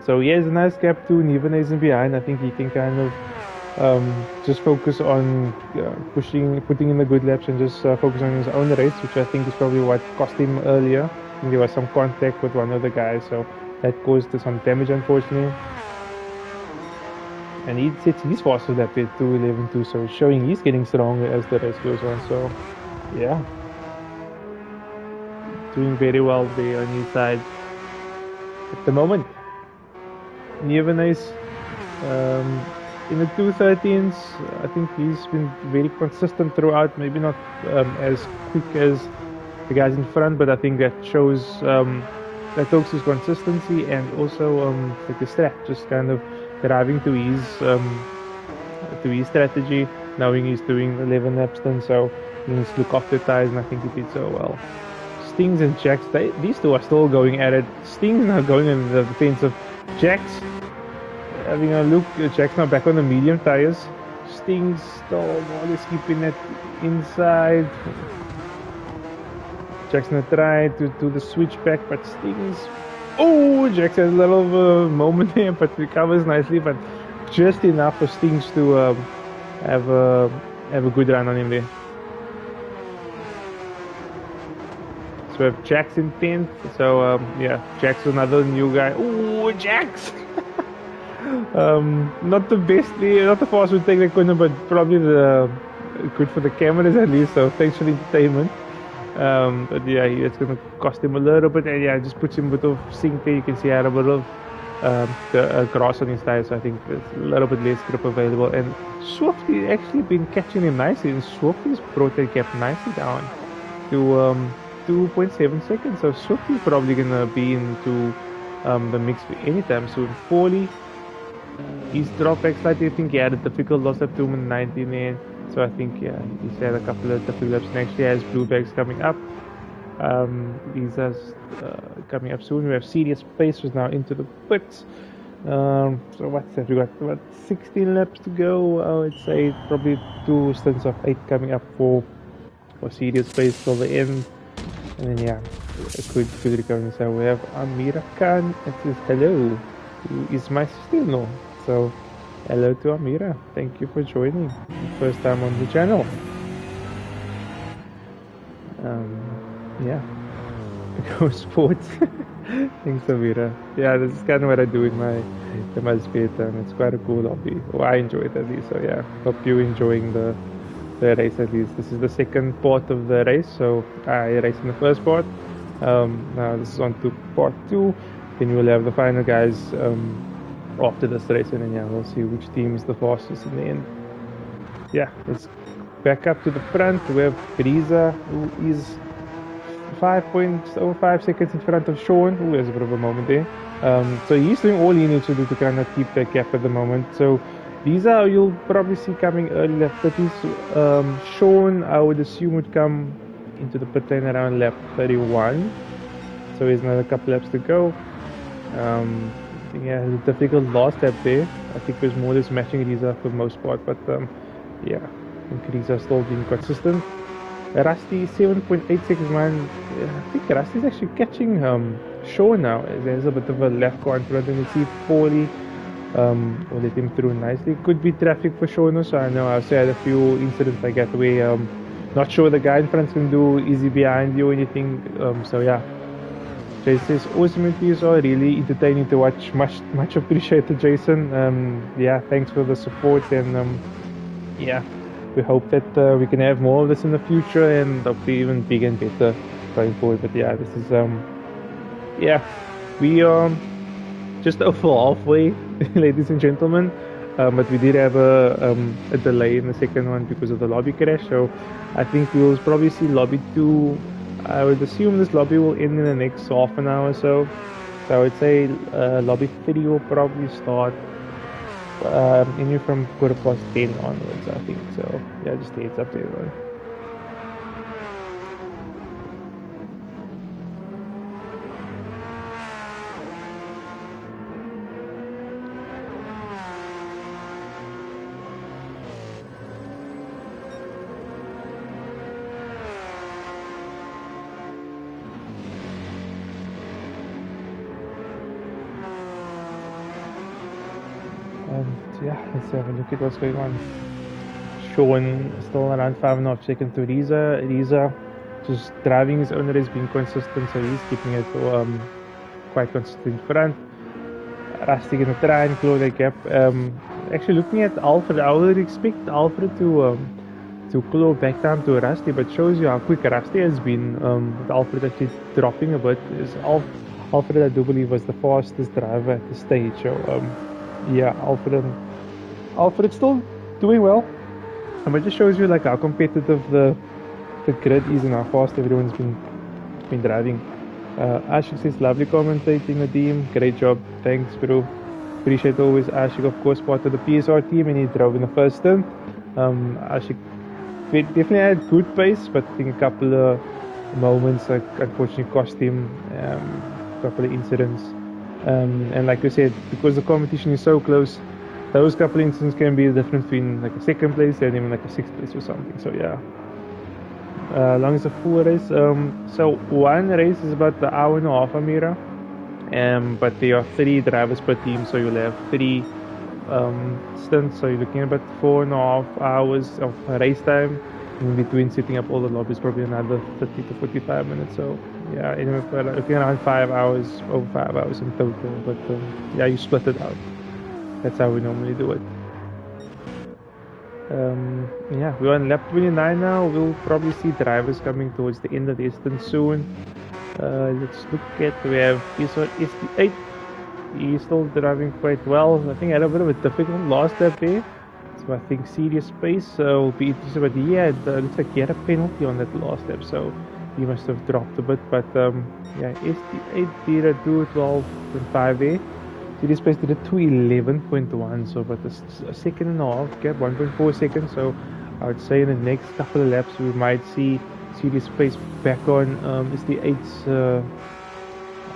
S1: So he has a nice gap to Nevenhuizen behind. I think he can kind of just focus on putting in the good laps and just focus on his own race, which I think is probably what cost him earlier. I think there was some contact with one of the guys, so that caused some damage, unfortunately. And he sets his fastest lap at 2:11.2, so showing he's getting stronger as the race goes on. So yeah, doing very well there on his side at the moment. Nevenhuizen in the 2:13s, I think he's been very consistent throughout. Maybe not as quick as the guys in front, but I think that shows that talks his consistency, and also like the strat, just kind of driving to his strategy, knowing he's doing 11 laps then, so he needs to look after tires, and I think he did so well. Stings and Jax, these two are still going at it. Stings now going in the defense of Jax. Having a look, Jax now back on the medium tires. Stings still more or less keeping it inside. Jax now tried to do the switch back, but Stings. Oh, Jax has a little moment there, but recovers nicely, but just enough for Stings to have a good run on him there. So we have Jax in 10th. So yeah, Jax is another new guy. Oh, Jax! Not the best, not the fastest we take the corner, but probably good for the cameras at least. So thanks for the entertainment. But yeah, it's going to cost him a little bit, and yeah, it just puts him a bit of sink there. You can see he had a bit of grass on his tires, so I think there's a little bit less grip available. And Swifty actually been catching him nicely, and Swifty's brought that gap nicely down to 2.7 seconds. So Swifty's probably going to be into the mix anytime soon. Foley, he's dropped back slightly. I think he had a difficult loss of 2:19 there. So I think, yeah, he's had a couple of difficult laps, and actually has blue bags coming up. Lisa's coming up soon. We have Serious Pace who's now into the pits. So what's that? We got about 16 laps to go. I would say probably 2 stints of 8 coming up for Serious Pace till the end. And then yeah, a good recovery. So we have Amira Khan. It says hello. Who is my sister-in-law? So hello to Amira. Thank you for joining. First time on the channel. Yeah. Go sports. Thanks, Amira. Yeah, this is kind of what I do in my spare time. It's quite a cool hobby. Well, I enjoy it at least. So yeah, hope you're enjoying the race at least. This is the second part of the race. So I raced in the first part. Now this is on to part 2. Then we'll have the final guys after this race, and then yeah, we'll see which team is the fastest in the end. Yeah, let's back up to the front. We have Frieza, who is 5 seconds in front of Sean, who has a bit of a moment there. So he's doing all he needs to do to kind of keep that gap at the moment. So these are, you'll probably see coming early lap 30s. Sean, I would assume, would come into the pit lane around lap 31. So he's another couple laps to go. Yeah, a difficult last lap there. I think it was more just matching Riza for the most part, but yeah, I think Riza still being consistent. Rusty 7.8 seconds, man. I think Rusty's actually catching Shaw now. There's a bit of a left car in front, and you see Paulie will let him through nicely. Could be traffic for Shaw now, so I know I've had a few incidents like that where not sure the guy in front can do easy behind you or anything. So yeah. Jason says, awesome interviews are really entertaining to watch. Much appreciated, Jason. Yeah, thanks for the support, and yeah, we hope that we can have more of this in the future, and hopefully even bigger and better going forward. But yeah, this is yeah, we are just over halfway, ladies and gentlemen. But we did have a delay in the second one because of the lobby crash. So I think we'll probably see lobby 2. I would assume this lobby will end in the next half an hour or so. So I would say lobby 3 will probably start anywhere from 10:15 onwards, I think. So yeah, just heads up to everyone. Yeah, let's have a look at what's going on. Sean still around 5.5 seconds to Riza. Riza just driving his own race, being consistent, so he's keeping it quite consistent in front. Rusty gonna try and close that gap. Actually, looking at Alfred, I would expect Alfred to claw back down to Rusty, but shows you how quick Rusty has been. With Alfred actually dropping a bit. Alfred, I do believe, was the fastest driver at the stage. So yeah, Alfred's still doing well, but it just shows you like how competitive the grid is and how fast everyone's been driving. Ashik says, lovely commentating, Nadeem. Great job, thanks, bro. Appreciate always. Ashik, of course, part of the PSR team, and he drove in the first stint. Ashik definitely had good pace, but I think a couple of moments like unfortunately cost him. A couple of incidents. And like I said, because the competition is so close, those couple of incidents can be the difference between like a second place and even like a 6th place or something. So yeah, long as a full race. So one race is about an hour and a half, Amira. But there are 3 drivers per team, so you'll have 3 stints. So you're looking at about 4.5 hours of race time. In between setting up all the lobbies, probably another 30 to 45 minutes. So yeah, anyway, looking around 5 hours, over 5 hours in total. But yeah, you split it out. That's how we normally do it. Yeah, we're on lap 29 now. We'll probably see drivers coming towards the end of the distance soon. Let's look at, we have PSR ST8. He's still driving quite well. I think I had a bit of a difficult last lap there. So I think serious pace will be interesting, but yeah, it looks like he had a penalty on that last lap, so he must have dropped a bit. But yeah, ST8 did a 2:12.5 there. Serious pace did a 2:11.1, so but a second and a half gap, 1.4 seconds. So I would say in the next couple of laps we might see serious space back on. It's the 8s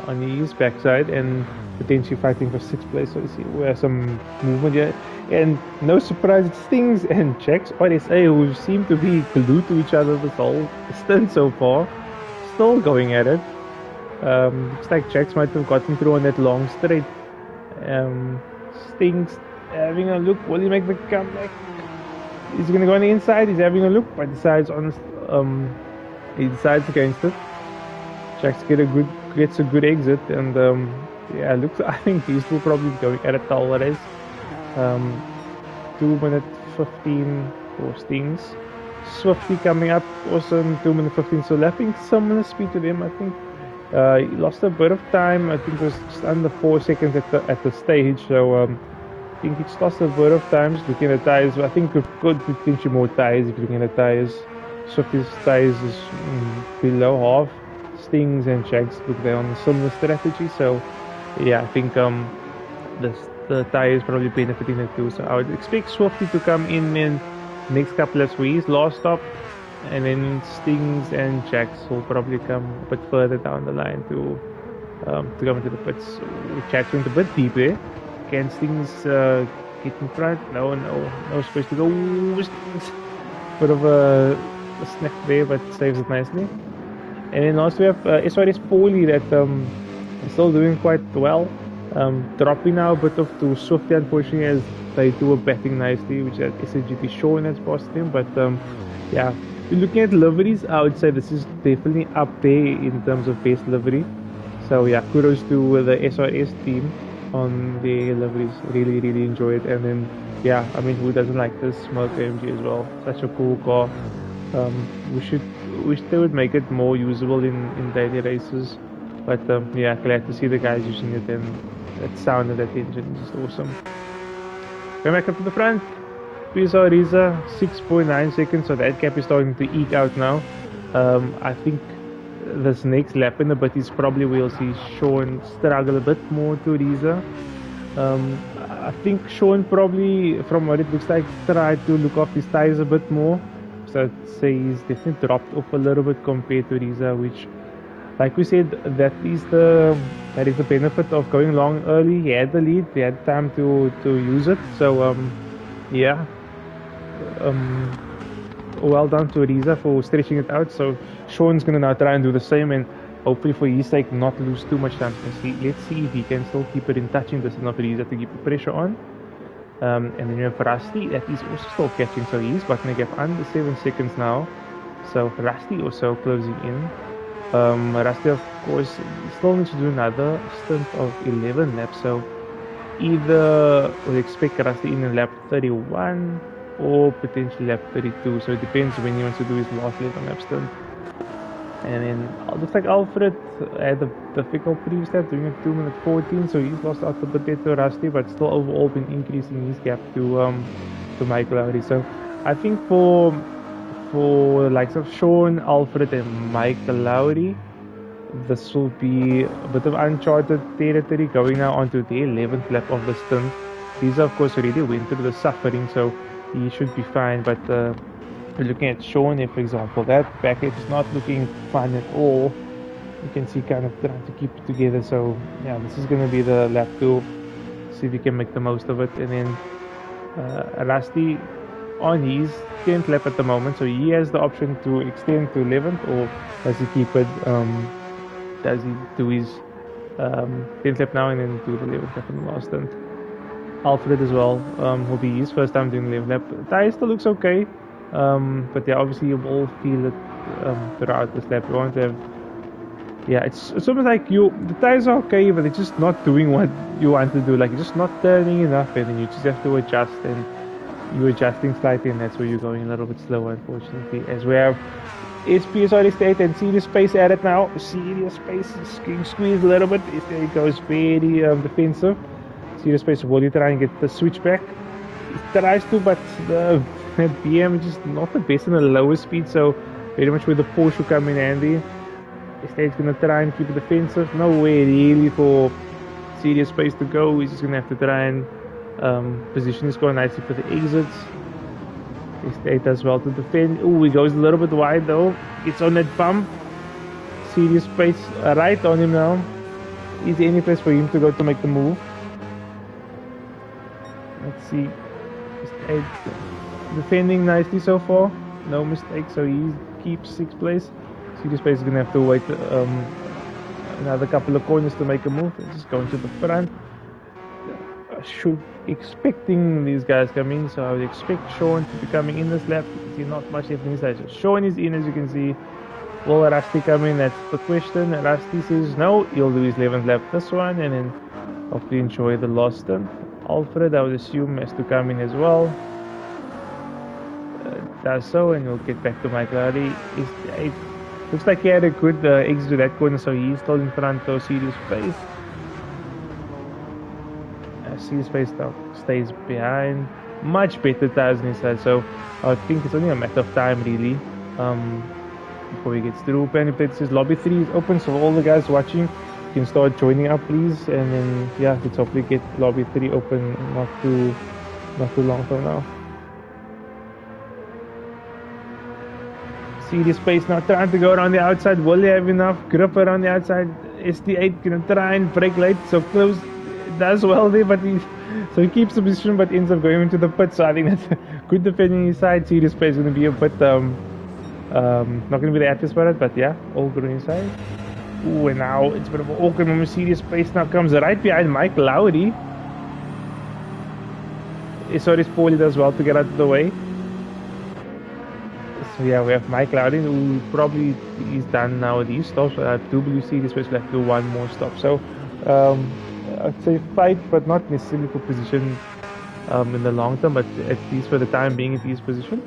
S1: on his backside and potentially fighting for 6th place. So you see we have some movement here. And no surprise, it's Stings and Jax RSA, who seem to be glued to each other this whole stint so far. Still going at it. Looks like Jax might have gotten through on that long straight. Stings having a look. Will he make the comeback? He's gonna go on the inside. He's having a look, but decides he decides against it. Jax gets a good exit, and yeah, looks. I think these will probably be going at a tall race. 2 minute 15 for Stings. Swifty coming up also in 2 minute 15, so lapping similar speed to them. I think he lost a bit of time. I think it was just under 4 seconds at the stage. So I think he just lost a bit of time. Just looking at the tires, I think it could potentially more tires if you're looking at the tires. Swifty's tires is below half. Stings and Jax look they're on a similar strategy. So yeah, I think the tires probably benefiting it too. So I would expect Swifty to come in next couple of weeks, last stop, and then Stings and Jax will probably come a bit further down the line to come into the pits. Jax went a bit deep there. Can Stings get in front? No space to go. Stings, bit of a snap there, but saves it nicely. And then also we have SRS Paulie that is still doing quite well. Dropping now a bit off to Swifty, unfortunately, as they do a batting nicely, which is SGP Sean has passed him. But yeah, if you're looking at liveries, I would say this is definitely up there in terms of best livery. So yeah, kudos to the SRS team on their liveries. Really enjoy it. And then yeah, I mean, who doesn't like this Smoke AMG as well? Such a cool car. Wish they would make it more usable in daily races. But yeah, glad to see the guys using it, and that sound of that engine is just awesome. Going back up to the front, PSR Riza 6.9 seconds, so that gap is starting to eke out now. I think this next lap in a bit is probably where you'll see Sean struggle a bit more to Riza. I think Sean probably, from what it looks like, tried to look off his tires a bit more. So I'd say he's definitely dropped off a little bit compared to Riza, which, like we said, that is the benefit of going long early. He had the lead, he had time to use it. So yeah, well done to Riza for stretching it out. So Sean's gonna now try and do the same, and hopefully for his sake not lose too much time. Let's see if he can still keep it in touching distance of Riza to keep the pressure on. And then you have Rusty that is also still catching, so he's gotten a gap under 7 seconds now. So Rusty also closing in. Rusty, of course, still needs to do another stint of 11 laps, so either we'll expect Rusty in lap 31 or potentially lap 32, so it depends when he wants to do his last 11 lap stint. And then it looks like Alfred had a difficult previous lap, doing a 2 minute 14, so he's lost out a bit there to Rusty, but still overall been increasing his gap to Mike Lowry. So I think for the likes of Sean, Alfred and Mike Lowry, this will be a bit of uncharted territory going now onto the 11th lap of the stint. These of course already went through the suffering, so he should be fine, but looking at Sean here, for example, that package is not looking fun at all. You can see kind of trying to keep it together. So yeah, this is going to be the lap 2. See if we can make the most of it. And then Rusty on his 10th lap at the moment, so he has the option to extend to 11th, or does he keep it? Does he do his 10th lap now and then do the 11th lap in the last stint? Alfred as well will be his first time doing the 11th lap. The tire still looks okay. But yeah, obviously you will feel it throughout this lap. You want to have, yeah, it's almost like the tires are okay, but they're just not doing what you want to do. Like you're just not turning enough, and then you just have to adjust, and you're adjusting slightly, and that's where you're going a little bit slower, unfortunately. As we have SPSR state and serious space at it now. Serious space is getting squeezed a little bit. There he goes, very defensive. Serious space will try and get the switch back. He tries to, but the BM is just not the best in the lower speed, so very much where the Porsche will come in handy. State's gonna try and keep it defensive. No way really for serious space to go. He's just gonna have to try and position his car nicely for the exits. 8 as well to defend. Oh, he goes a little bit wide though. It's on that bump. Serious space right on him now. Is there any place for him to go to make the move? Let's see. 8 defending nicely so far. No mistakes, so he keeps 6th place. Serious space is gonna have to wait another couple of corners to make a move. Just going to the front. Expecting these guys come in, so I would expect Sean to be coming in this lap. You can see not much left inside. So Sean is in, as you can see. Will Rusty come in? That's the question. Rusty says no, he'll do his 11th lap this one, and then hopefully enjoy the last stint. Alfred, I would assume, has to come in as well. Does so, and we'll get back to Mike Lowry. It looks like he had a good exit to that corner, so he's still in front of Serious Space. Serious Space now stays behind. Much better tires on his side, so I think it's only a matter of time, really, before he gets through. Penny Plate says lobby 3 is open, so all the guys watching, you can start joining up, please. And then, yeah, let's hopefully get lobby 3 open not too long from now. Serious Space now trying to go around the outside. Will he have enough grip around the outside? ST8 gonna try and brake late, so close. Does well there, but he keeps the position but ends up going into the pit. So I think that's good defending his side. Serious Space is going to be a bit not going to be the happiest about it, but yeah, all good on his side. Ooh, and now it's a bit of an awkward moment. Serious Space now comes right behind Mike Lowry. Sorry, Paulie does well to get out of the way. So yeah, we have Mike Lowry who probably is done now with these stops. I do believe Serious Space will have to do one more stop. So I'd say fight, but not necessarily for position in the long term, but at least for the time being in his position.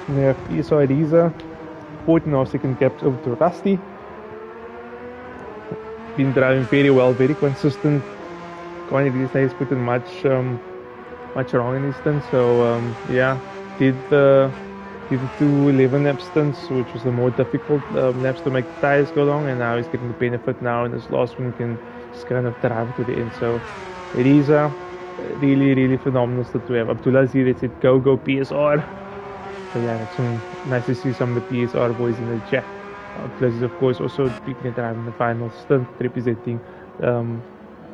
S1: We have PSR Reza, 14.5 second gaps over to Rusty. Been driving very well, very consistent. Can't really say he's put in much wrong in his stints. So yeah, did the 2 11 lap stints, which was the more difficult laps to make the tires go long, and now he's getting the benefit now in this last one. He can just kind of drive to the end. So it is a really phenomenal stint to have. Abdullah's here, they said go PSR. So yeah, it's nice to see some of the PSR boys in the chat. Abdullah is of course also picking a drive in the final stint, representing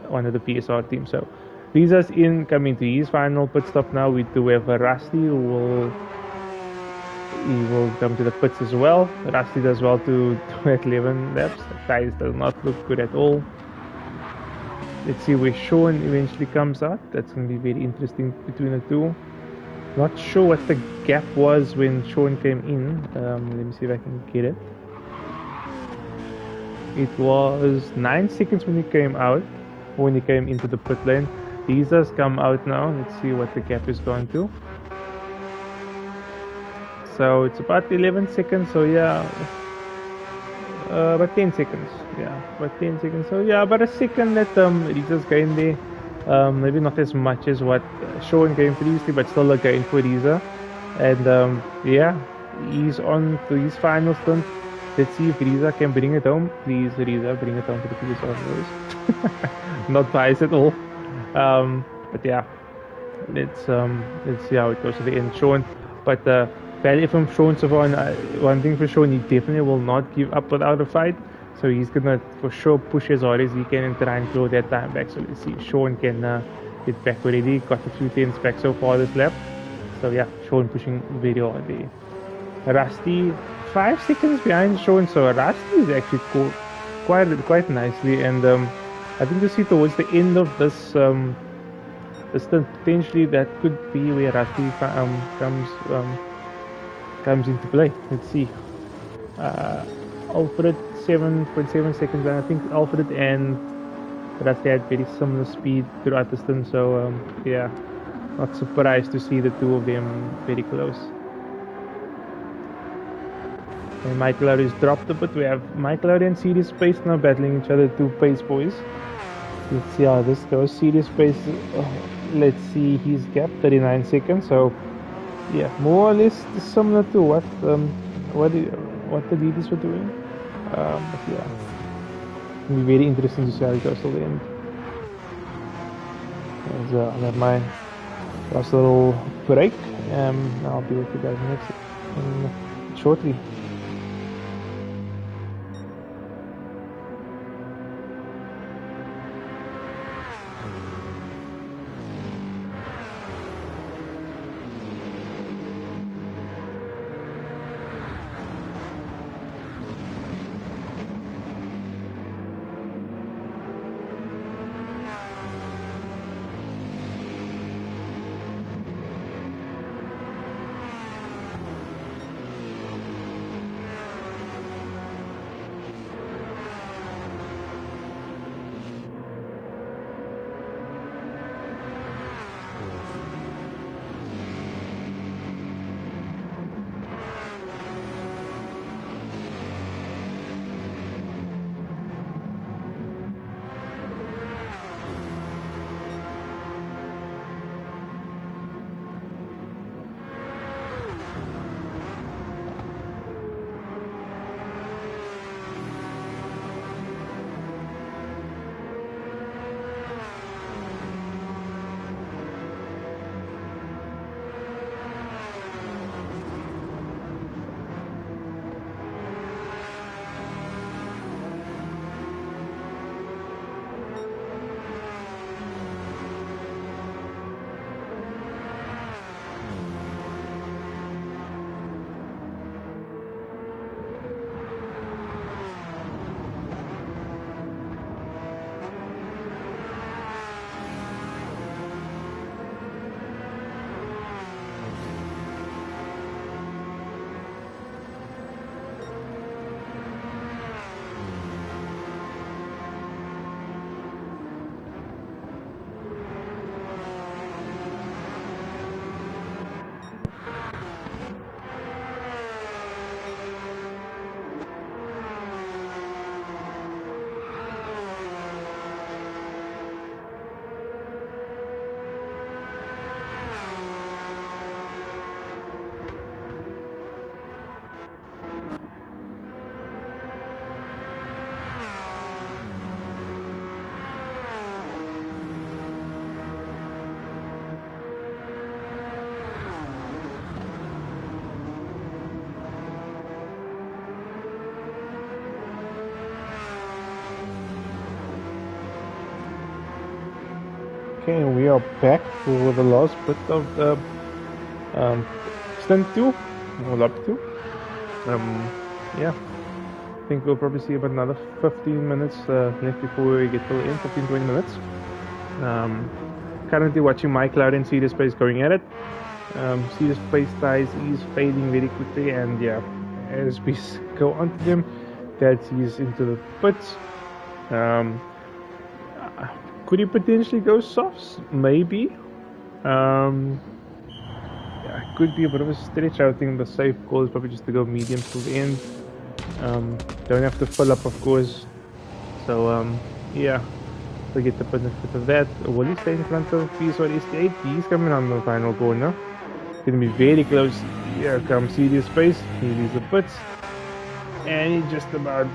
S1: one of the PSR teams. So Lisa's in, coming to his final pit stop now. We do have a Rusty who will come to the pits as well. Rusty does well to 11 laps. The tires does not look good at all. Let's see where Sean eventually comes out. That's going to be very interesting between the two. Not sure what the gap was when Sean came in. Let me see if I can get it. It was 9 seconds when he came out, when he came into the pit lane. These has come out now. Let's see what the gap is going to. So it's about 11 seconds. So yeah, about 10 seconds. Yeah, about 10 seconds. So yeah, about a second that Riza's gained there. Maybe not as much as what Sean gained previously, but still a gain for Riza. And yeah, he's on to his final stint. Let's see if Riza can bring it home. Please, Riza, bring it home to the PSR boys. Not biased at all. But yeah, let's see how it goes to the end. Sean, but value from Sean so far. One thing for Sean, he definitely will not give up without a fight. So he's gonna for sure push as hard as he can and try and claw that time back. So let's see if Sean can get back already. Got a few tenths back so far this lap. So yeah, Sean pushing very hard there. Rusty 5 seconds behind Sean. So Rusty is actually quite nicely, and I think you see towards the end of this stint, potentially that could be where Rusty comes into play. Let's see. Alfred 7.7 seconds, and I think Alfred and Rusty had very similar speed throughout the stint. So yeah, not surprised to see the two of them very close. And Mike Lowry's dropped a bit. We have Mike Lowry and Serious Space now battling each other, two pace boys. Let's see how this goes. Serious Space, let's see his gap, 39 seconds. So yeah, more or less similar to what the leaders were doing. But yeah, it'll be very interesting to see how it goes till the end. I have my last little break. I'll be with you guys shortly. Okay, we are back for the last bit of the stint 2, or lap 2. Yeah, I think we'll probably see about another 15 minutes left before we get to the end, 15-20 minutes. Currently watching Mike Loud and Cedar Space going at it. Cedar Space ties is fading very quickly, and yeah, as we go onto them, that he's into the pits. Could he potentially go softs? Maybe. Yeah, could be a bit of a stretch. I think the safe call is probably just to go medium till the end. Don't have to fill up, of course. So yeah, to get the benefit of that. Will he stay in front of PSR ST8? He's coming on the final corner. Gonna be very close. Here comes Serious Space. He leaves the pits, and he just about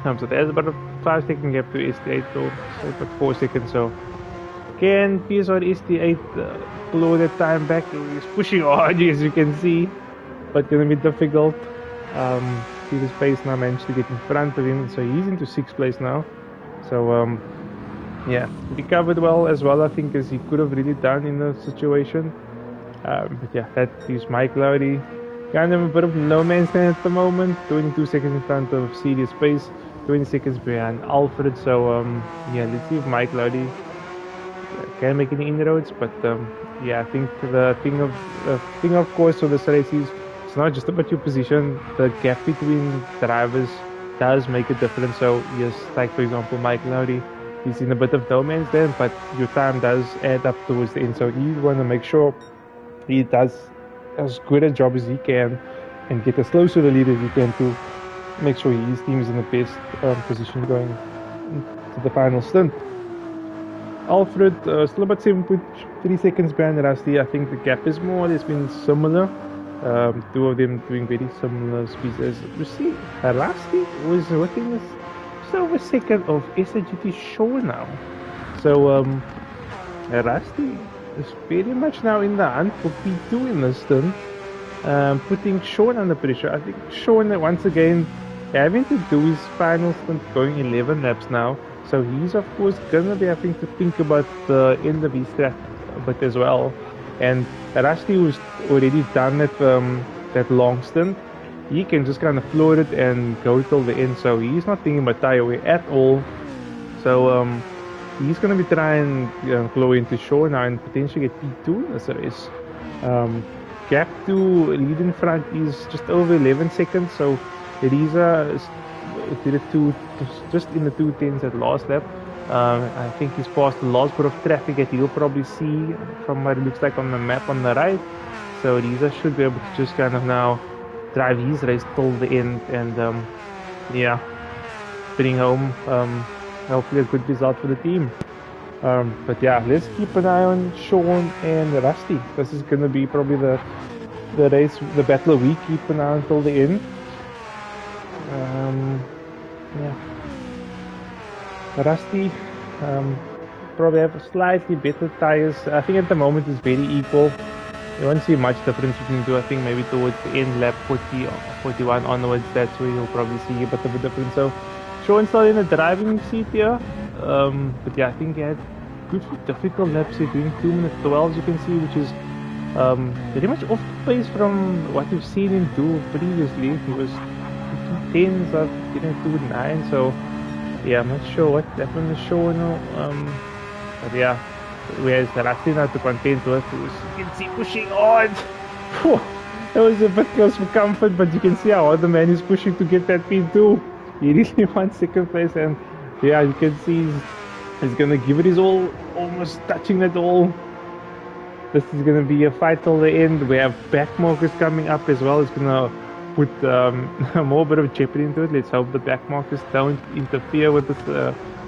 S1: comes up. There's about a 5-second gap to ST8, or so about 4 seconds. So can PSR ST8 blow that time back? He's pushing hard, as you can see, but gonna be difficult. Serious Space now managed to get in front of him, so he's into 6th place now. So yeah, recovered well as well, I think, as he could have really done in the situation. But yeah, that is Mike Lowry. Kind of a bit of no man's land at the moment. 22 seconds in front of Serious Space, 20 seconds behind Alfred. So yeah, let's see if Mike Lowry can make any inroads. But yeah, I think the thing of course of this race is it's not just about your position. The gap between drivers does make a difference. So yes, like for example Mike Lowry, he's in a bit of no man's land, but your time does add up towards the end. So you want to make sure he does as good a job as he can and get as close to the lead as he can to make sure his team is in the best position going to the final stint. Alfred still about 7.3 seconds behind Rusty. I think the gap is more or less been similar. Two of them doing very similar speeds as you see. Rusty was within this just over a second of SAGT Shaw now. So Rusty is very much now in the hunt for P2 in this stint, putting Sean under pressure. I think Sean, once again, having to do his final stint going 11 laps now, so he's of course gonna be having to think about the end of his track a bit as well. And Rusty, who's already done that long stint, he can just kind of float it and go till the end, so he's not thinking about tire wear at all. So he's going to be trying flow into Shaw now and potentially get P2 in this race. Gap to lead in front is just over 11 seconds, so Riza did it just in the 2:10s at last lap. I think he's passed the last bit of traffic that you'll probably see from what it looks like on the map on the right. So Riza should be able to just kind of now drive his race till the end and yeah, bring home hopefully a good result for the team. But yeah, let's keep an eye on Sean and Rusty. This is going to be probably the race, the battle of the week. Keep an eye until the end. Yeah, Rusty probably have slightly better tires. I think at the moment it's very equal. You won't see much difference between the two. I think maybe towards the end, lap 40 or 41 onwards, that's where you'll probably see a bit of a difference. So Sean's still in the driving seat here. But yeah, I think he had good difficult laps here, doing 2 minutes 12, as you can see, which is very much off the pace from what we've seen him do previously. He was 2:10s, didn't do 9, so yeah, I'm not sure what happened to Sean. But yeah, whereas Rusty not to contend with, you can see pushing on. That was a bit close for comfort, but you can see how hard the man is pushing to get that P2. He really wants second place, and yeah, you can see he's gonna give it his all, almost touching it all. This is gonna be a fight till the end. We have back markers coming up as well. It's gonna put more bit of jeopardy into it. Let's hope the back markers don't interfere with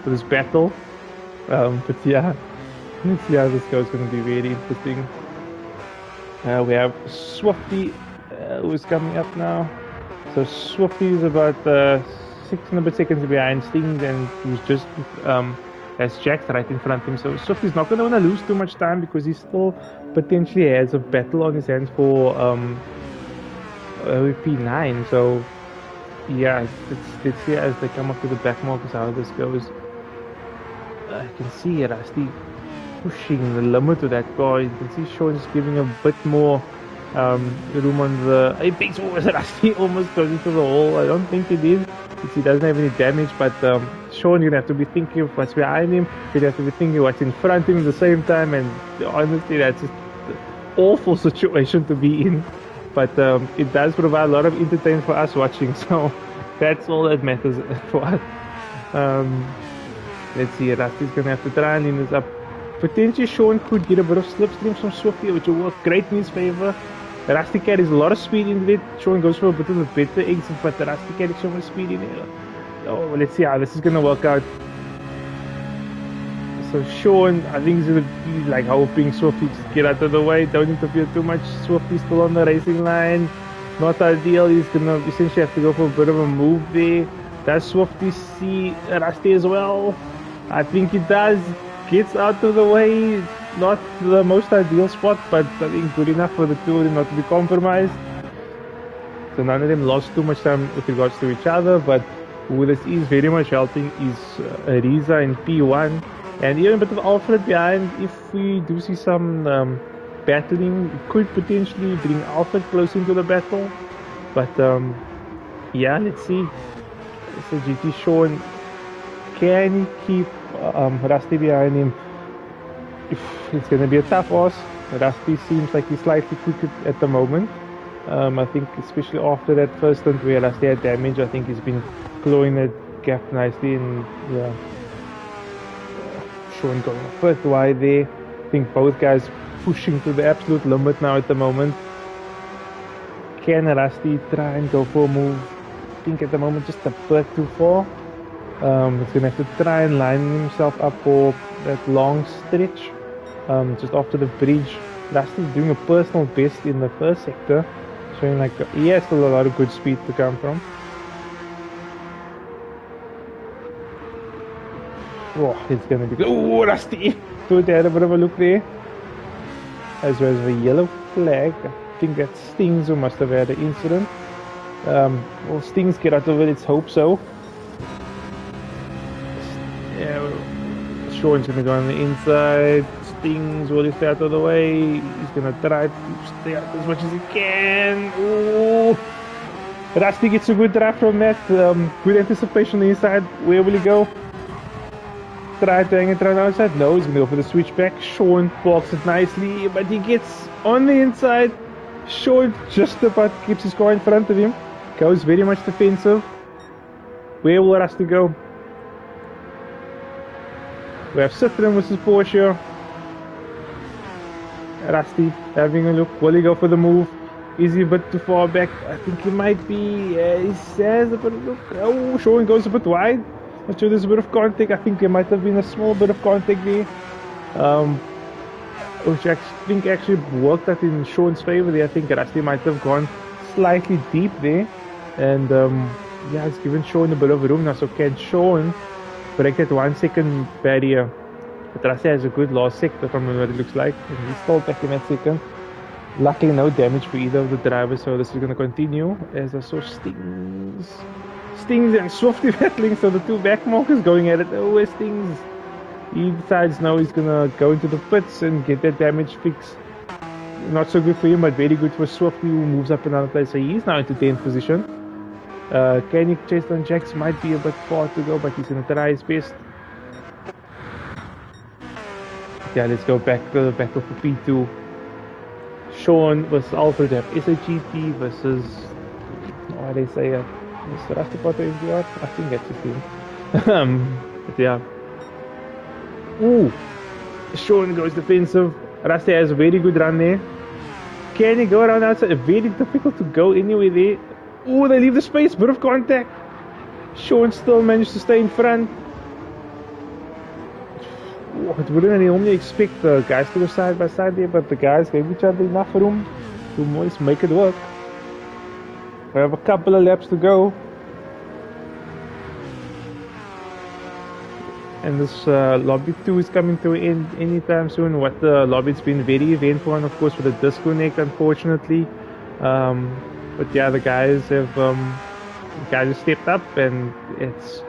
S1: this battle. But yeah, let's see how this goes. It's gonna be very interesting. We have Swifty who's coming up now. So Swifty is about 6 seconds behind Stings, and he's just has Jack right in front of him. So Swifty's not going to want to lose too much time because he still potentially has a battle on his hands for P9. So yeah, let's see as they come up to the back markers how this goes. I can see Rusty pushing the limit of that car. You can see Sean just giving a bit more room on the apex. Rusty almost goes into the hole. I don't think he did. He doesn't have any damage, but Sean, you're gonna have to be thinking of what's behind him. You're gonna have to be thinking what's in front of him at the same time. And honestly, that's just an awful situation to be in. But it does provide a lot of entertainment for us watching. So that's all that matters for us. Let's see. Rusty's gonna have to try and lean this up. Potentially, Sean could get a bit of slipstream from Swifty, which will work great in his favor. Rusty carries a lot of speed in it. Sean goes for a bit of a better exit, but Rusty carries so much speed in it. Oh, let's see how this is going to work out. So Sean, I think he's going to be like hoping Swifty just get out of the way. Don't interfere too much. Swifty's still on the racing line. Not ideal. He's going to essentially have to go for a bit of a move there. Does Swifty see Rusty as well? I think he does. Gets out of the way. Not the most ideal spot, but I think good enough for the two of them not to be compromised. So none of them lost too much time with regards to each other, but who this is very much helping is Riza in P1, and even a bit of Alfred behind. If we do see some battling, it could potentially bring Alfred close into the battle. But yeah, let's see. So GT Sean, can he keep Rusty behind him? It's going to be a tough ask. Rusty seems like he's slightly quicker at the moment. I think especially after that first stint where Rusty had damage, I think he's been clawing that gap nicely, and yeah, Sean going a bit wide there. I think both guys pushing to the absolute limit now at the moment. Can Rusty try and go for a move? I think at the moment just a bit too far. He's going to have to try and line himself up for that long stretch. Just after the bridge. Rusty's doing a personal best in the first sector, showing like he has still a lot of good speed to come from. Oh, it's gonna be. Oh, Rusty! Thought they had a bit of a look there. as well as a yellow flag. I think that Stings who must have had an incident. Will Stings get out of it? Let's hope so. Yeah, Sean's gonna go on the inside. Stings will stay out of the way. He's gonna try to stay out as much as he can. Ooh! Rusty gets a good drive from that. Good anticipation on the inside. Where will he go? Try to hang it around the outside. No, he's gonna go for the switchback. Sean blocks it nicely, but he gets on the inside. Sean just about keeps his car in front of him. Goes very much defensive. Where will Rusty go? We have Citroen versus Porsche. Rusty having a look. Will he go for the move? Is he a bit too far back? I think he might be. He says a bit of look. Oh, Sean goes a bit wide. Not sure there's a bit of contact. I think there might have been a small bit of contact there. Which I think actually worked out in Sean's favor there. I think Rusty might have gone slightly deep there. And yeah, it's given Sean a bit of room now. So can Sean break that 1 second barrier? But Rusty has a good last sector from what it looks like. And he's still back in that second. Luckily no damage for either of the drivers, so this is going to continue. As I saw Stings and Swifty battling, so the two back markers going at it. Oh, Stings. He decides now he's going to go into the pits and get that damage fixed. Not so good for him, but very good for Swifty, who moves up another place. So he's now into 10th position. Can he chase down Jax? Might be a bit far to go, but he's going to try his best. Yeah, let's go back to the battle for P2. Sean versus Alfred have SAGT versus, how do they say it? Is Rusty Potter MDR? I think that's his team. But yeah. Ooh! Sean goes defensive. Rusty has a very good run there. Can he go around outside? Very difficult to go anywhere there. Ooh, they leave the space, bit of contact. Sean still managed to stay in front. It wouldn't normally expect the guys to go side by side there, but the guys gave each other enough room to more or less make it work. We have a couple of laps to go. And this lobby 2 is coming to an end anytime soon. What the lobby's been very eventful, and of course with the disconnect, unfortunately. But yeah, the guys have stepped up, and it's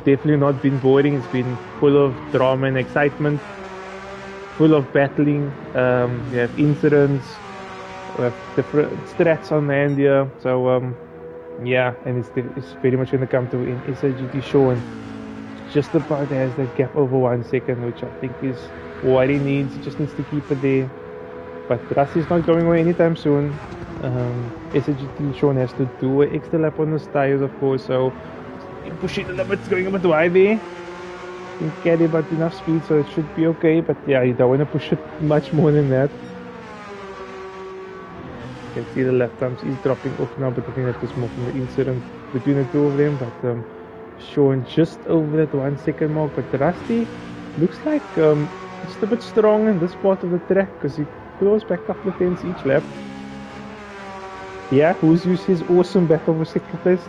S1: definitely not been boring. It's been full of drama and excitement, full of battling. We have incidents, we have different strats on the end here. So yeah, and it's very much going to come to in SAGT Sean. Just about has that gap over 1 second, which I think is what he needs. He just needs to keep it there. But Rusty's not going away anytime soon. SAGT Sean has to do an extra lap on his tires, of course. So push it a little bit, going a bit wide there. Can carry about enough speed, so it should be okay. But yeah, you don't want to push it much more than that. You can see the lap times is dropping off now, but I think that was more from the incident between the two of them. But Sean just over that 1 second mark. But Rusty looks like just a bit strong in this part of the track, because he closed back a couple of tenths each lap. Yeah, who's used his awesome battle for second place?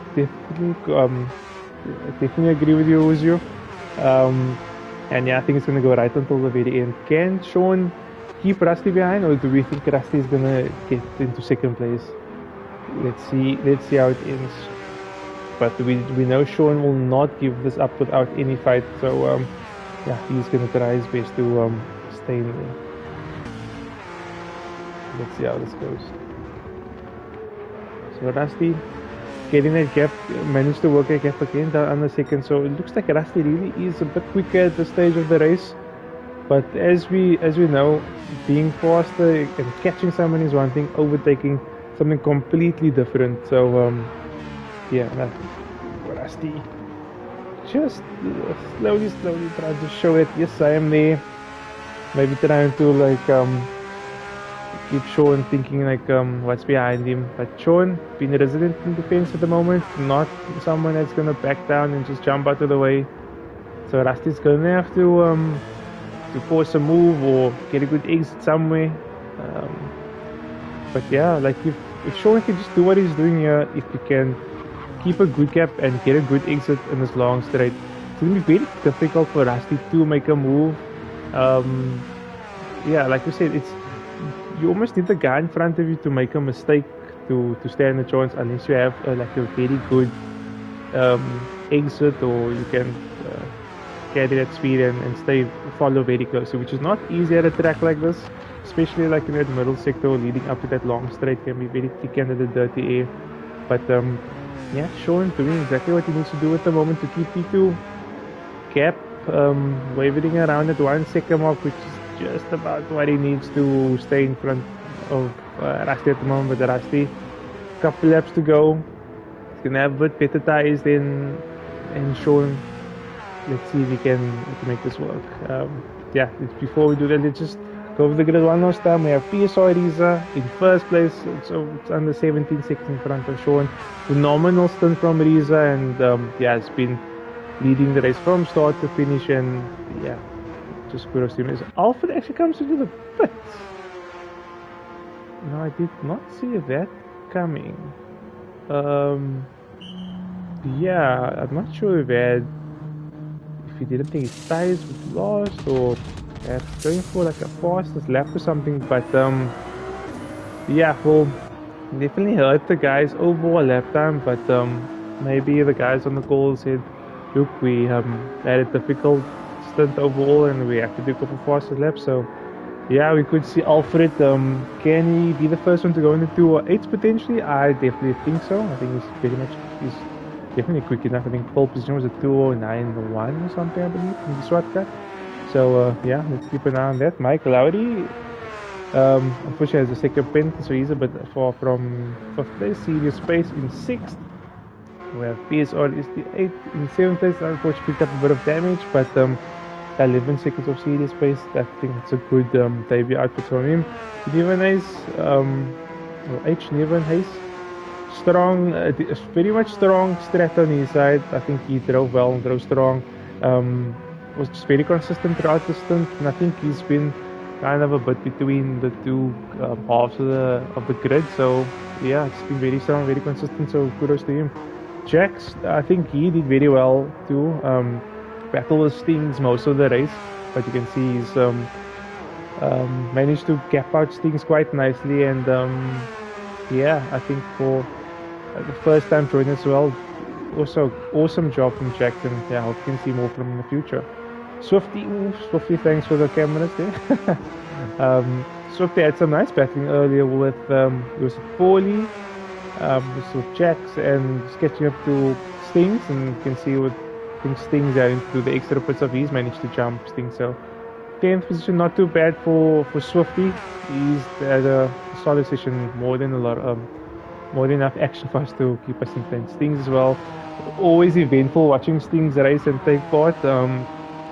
S1: Definitely agree with you, Ozio. And yeah, I think it's going to go right until the very end. Can Sean keep Rusty behind, or do we think Rusty is going to get into second place? Let's see how it ends. But we know Sean will not give this up without any fight. So yeah, he's going to try his best to stay in there. Let's see how this goes. So Rusty getting that gap, managed to work a gap again down on the second. So it looks like Rusty really is a bit quicker at this stage of the race. But as we know, being faster and catching someone is one thing, overtaking something completely different. So yeah, Rusty just slowly trying to show it. Yes, I am there. Maybe trying to like keep Sean thinking like what's behind him. But Sean being resident in defense at the moment, not someone that's gonna back down and just jump out of the way. So Rusty's gonna have to force a move or get a good exit somewhere. But yeah, like if Sean can just do what he's doing here, if he can keep a good gap and get a good exit in this long straight, it's gonna be very difficult for Rusty to make a move. Yeah, like you said, you almost need the guy in front of you to make a mistake to stand a chance, unless you have like a very good exit, or you can carry that speed and follow very closely, which is not easy at a track like this, especially like in that middle sector leading up to that long straight can be very thick under the dirty air. But yeah, Sean doing exactly what he needs to do at the moment to keep P2 gap wavering around at 1 second mark, which is just about what he needs to stay in front of Rusty at the moment. But Rusty, couple laps to go. He's gonna have a bit better tires than Sean. Let's see if we can make this work. Yeah, before we do that, let's just go over the grid one last time. We have PSR Riza in first place, so it's under 17 seconds in front of Sean. Phenomenal stint from Riza, and yeah, it's been leading the race from start to finish, and yeah, just kudos to him. Alfred actually comes into the pits. No, I did not see that coming. Yeah, I'm not sure if he didn't think his tires was lost, or going for like a fastest lap or something. But yeah, well, definitely hurt the guys overall lap time. But maybe the guys on the call said, look, we had a difficult stint overall and we have to do a couple fastest laps. So yeah, we could see Alfred. Can he be the first one to go into 208s potentially? I definitely think so. I think he's definitely quick enough. I think pole position was a 209.1 or something, I believe, in the shortcut. So yeah, let's keep an eye on that. Mike Lowry, unfortunately, has a second penalty, so he's a bit far from 5th place. Serious Space in 6th. We have PSR is the 8th in 7th place. Unfortunately, picked up a bit of damage, but 11 seconds of Serious Space. I think it's a good debut output from him. Neven Hayes, strong, very much strong strat on his side. I think he drove well, drove strong. Was just very consistent throughout the stint, and I think he's been kind of a bit between the two halves of the grid. So yeah, it's been very strong, very consistent. So kudos to him. Jax, I think he did very well too. Battle with Stings most of the race, but you can see he's managed to gap out Stings quite nicely, and yeah, I think for the first time joining as well, also awesome job from Jackson. Yeah, I hope you can see more from him in the future. Swifty, thanks for the cameras there. Swifty had some nice battling earlier with it was Foley, with Jax, and sketching up to Stings, and you can see with Stings having to do the extra bits of he's managed to jump Stings. So 10th position, not too bad for Swifty. He's had a solid session, more than enough action for us to keep us in 10th. Stings as well, always eventful watching Stings race and take part.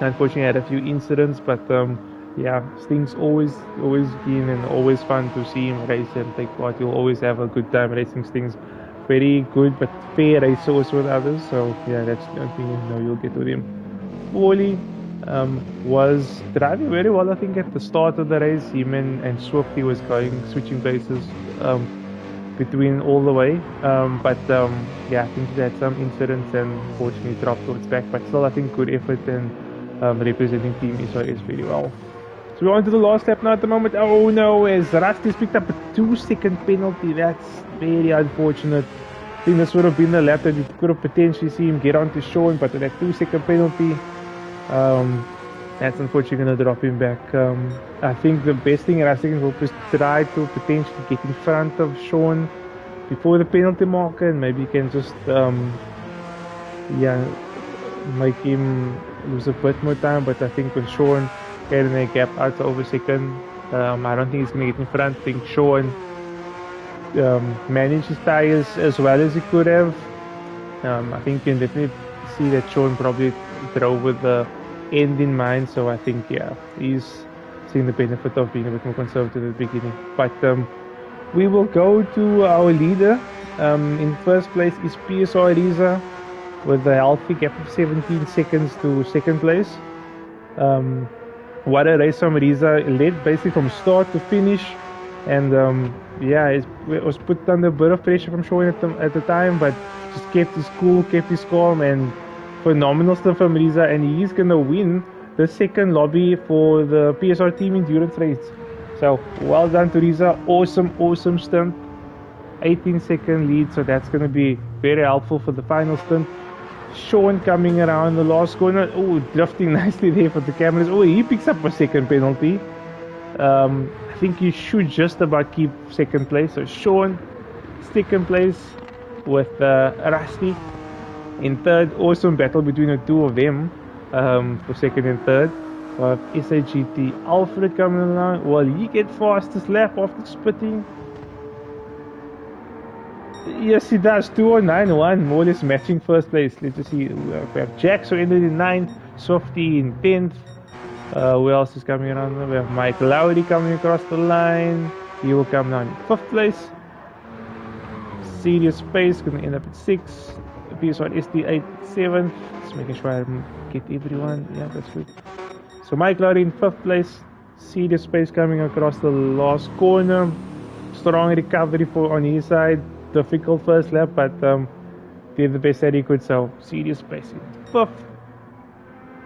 S1: Unfortunately, I had a few incidents, but yeah, Stings always keen and always fun to see him race and take part. You'll always have a good time racing Stings. Very good but fair race also with others. So yeah, that's the only thing you'll get with him. Foley was driving very well. I think at the start of the race, him and Swifty was switching places between all the way. But yeah, I think he had some incidents and fortunately dropped towards back. But still, I think good effort and representing Team Israel very well. So we're on to the last lap now at the moment. Oh no, as Rusty's picked up a 2-second penalty. That's very unfortunate. I think this would have been the lap that you could have potentially seen him get onto Sean, but with that 2-second penalty, that's unfortunately going to drop him back. I think the best thing Rusty can hope is try to potentially get in front of Sean before the penalty marker, and maybe you can just yeah, make him lose a bit more time. But I think with Sean getting a gap out over second, I don't think he's going to get in front. I think Sean managed his tires as well as he could have. I think you can definitely see that Sean probably drove with the end in mind, so I think yeah, he's seeing the benefit of being a bit more conservative at the beginning. But we will go to our leader. In first place is PSR Riza with a healthy gap of 17 seconds to second place. What a race from Riza, led basically from start to finish, and yeah, it was put under a bit of pressure from Sean at the time, but just kept his cool, kept his calm, and phenomenal stuff from Riza, and he's gonna win the second lobby for the PSR team endurance race. So well done, Teresa. Awesome stint. 18-second lead, so that's going to be very helpful for the final stint. Sean coming around the last corner. Oh, drifting nicely there for the cameras. Oh, he picks up a second penalty. I think he should just about keep second place. So Sean, second place with Rusty in third. Awesome battle between the two of them for second and third. SAGT Alfred coming along. Well, he gets fastest lap after spitting. Yes, he does. 209.1, more or less matching first place. Let's just see. We have Jack, so ended in 9th, Softy in 10th. Who else is coming around? We have Mike Lowry coming across the line. He will come down in 5th place. Serious Space going to end up at 6th. PS1 SD8 7th. Just making sure I get everyone. Yeah, that's good. So Mike Lowry in 5th place. Serious Space coming across the last corner. Strong recovery on his side. Difficult first lap, but did the best that he could. So Serious Space in 5th.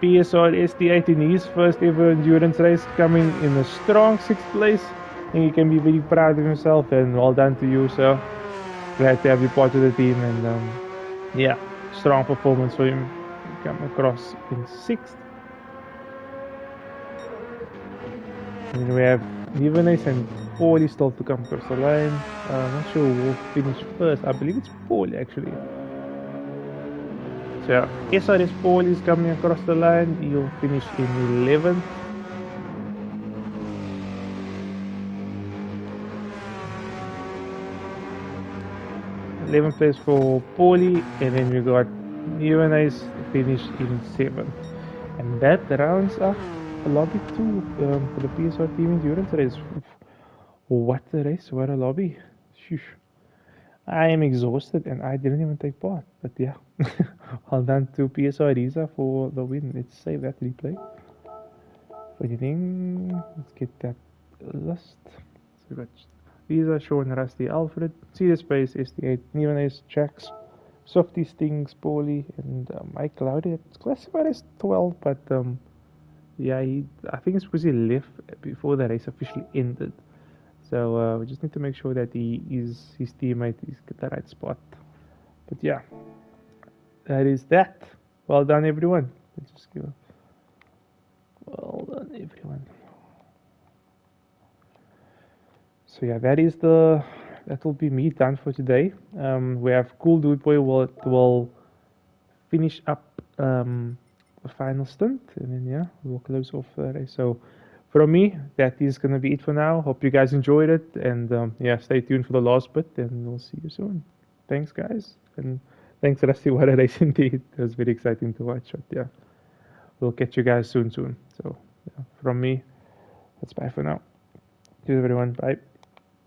S1: PSR SD8 in his first ever endurance race, coming in a strong 6th place. I think he can be very proud of himself, and well done to you, sir. Glad to have you part of the team, and yeah, strong performance for him. Come across in 6th. And we have Nivenes and Paulie still to come across the line. I'm not sure who will finish first. I believe it's Paulie actually. So SRS Paul is coming across the line. He'll finish in 11th. Place for Paulie, and then we got Nice finish in 7th. And that rounds up the lobby 2 for the PSR team endurance race. What a race, what a lobby. Sheesh. I am exhausted and I didn't even take part, but yeah. Well done to PSR Riza for the win. Let's save that replay. For anything, let's get that list. So we got Riza, Sean, Rusty, Alfred, Serious Space, SD8, Nivanes, Jax, Softy, Stings, Paulie, and Mike Cloudy. It's classified as 12, but yeah, I think it's because he left before the race officially ended. So we just need to make sure that his teammate is at the right spot. But yeah, that is that. Well done, everyone. Let's just give well done, everyone. So yeah, that will be me done for today. We have Cool Dude Boy will finish up the final stint, and then yeah, we'll close off the race. So from me, that is going to be it for now. Hope you guys enjoyed it, and yeah, stay tuned for the last bit, and we'll see you soon. Thanks, guys, and thanks, Rusty. What a race indeed. It was very exciting to watch, but yeah, we'll catch you guys soon. So yeah, from me, that's bye for now. Cheers, everyone. Bye.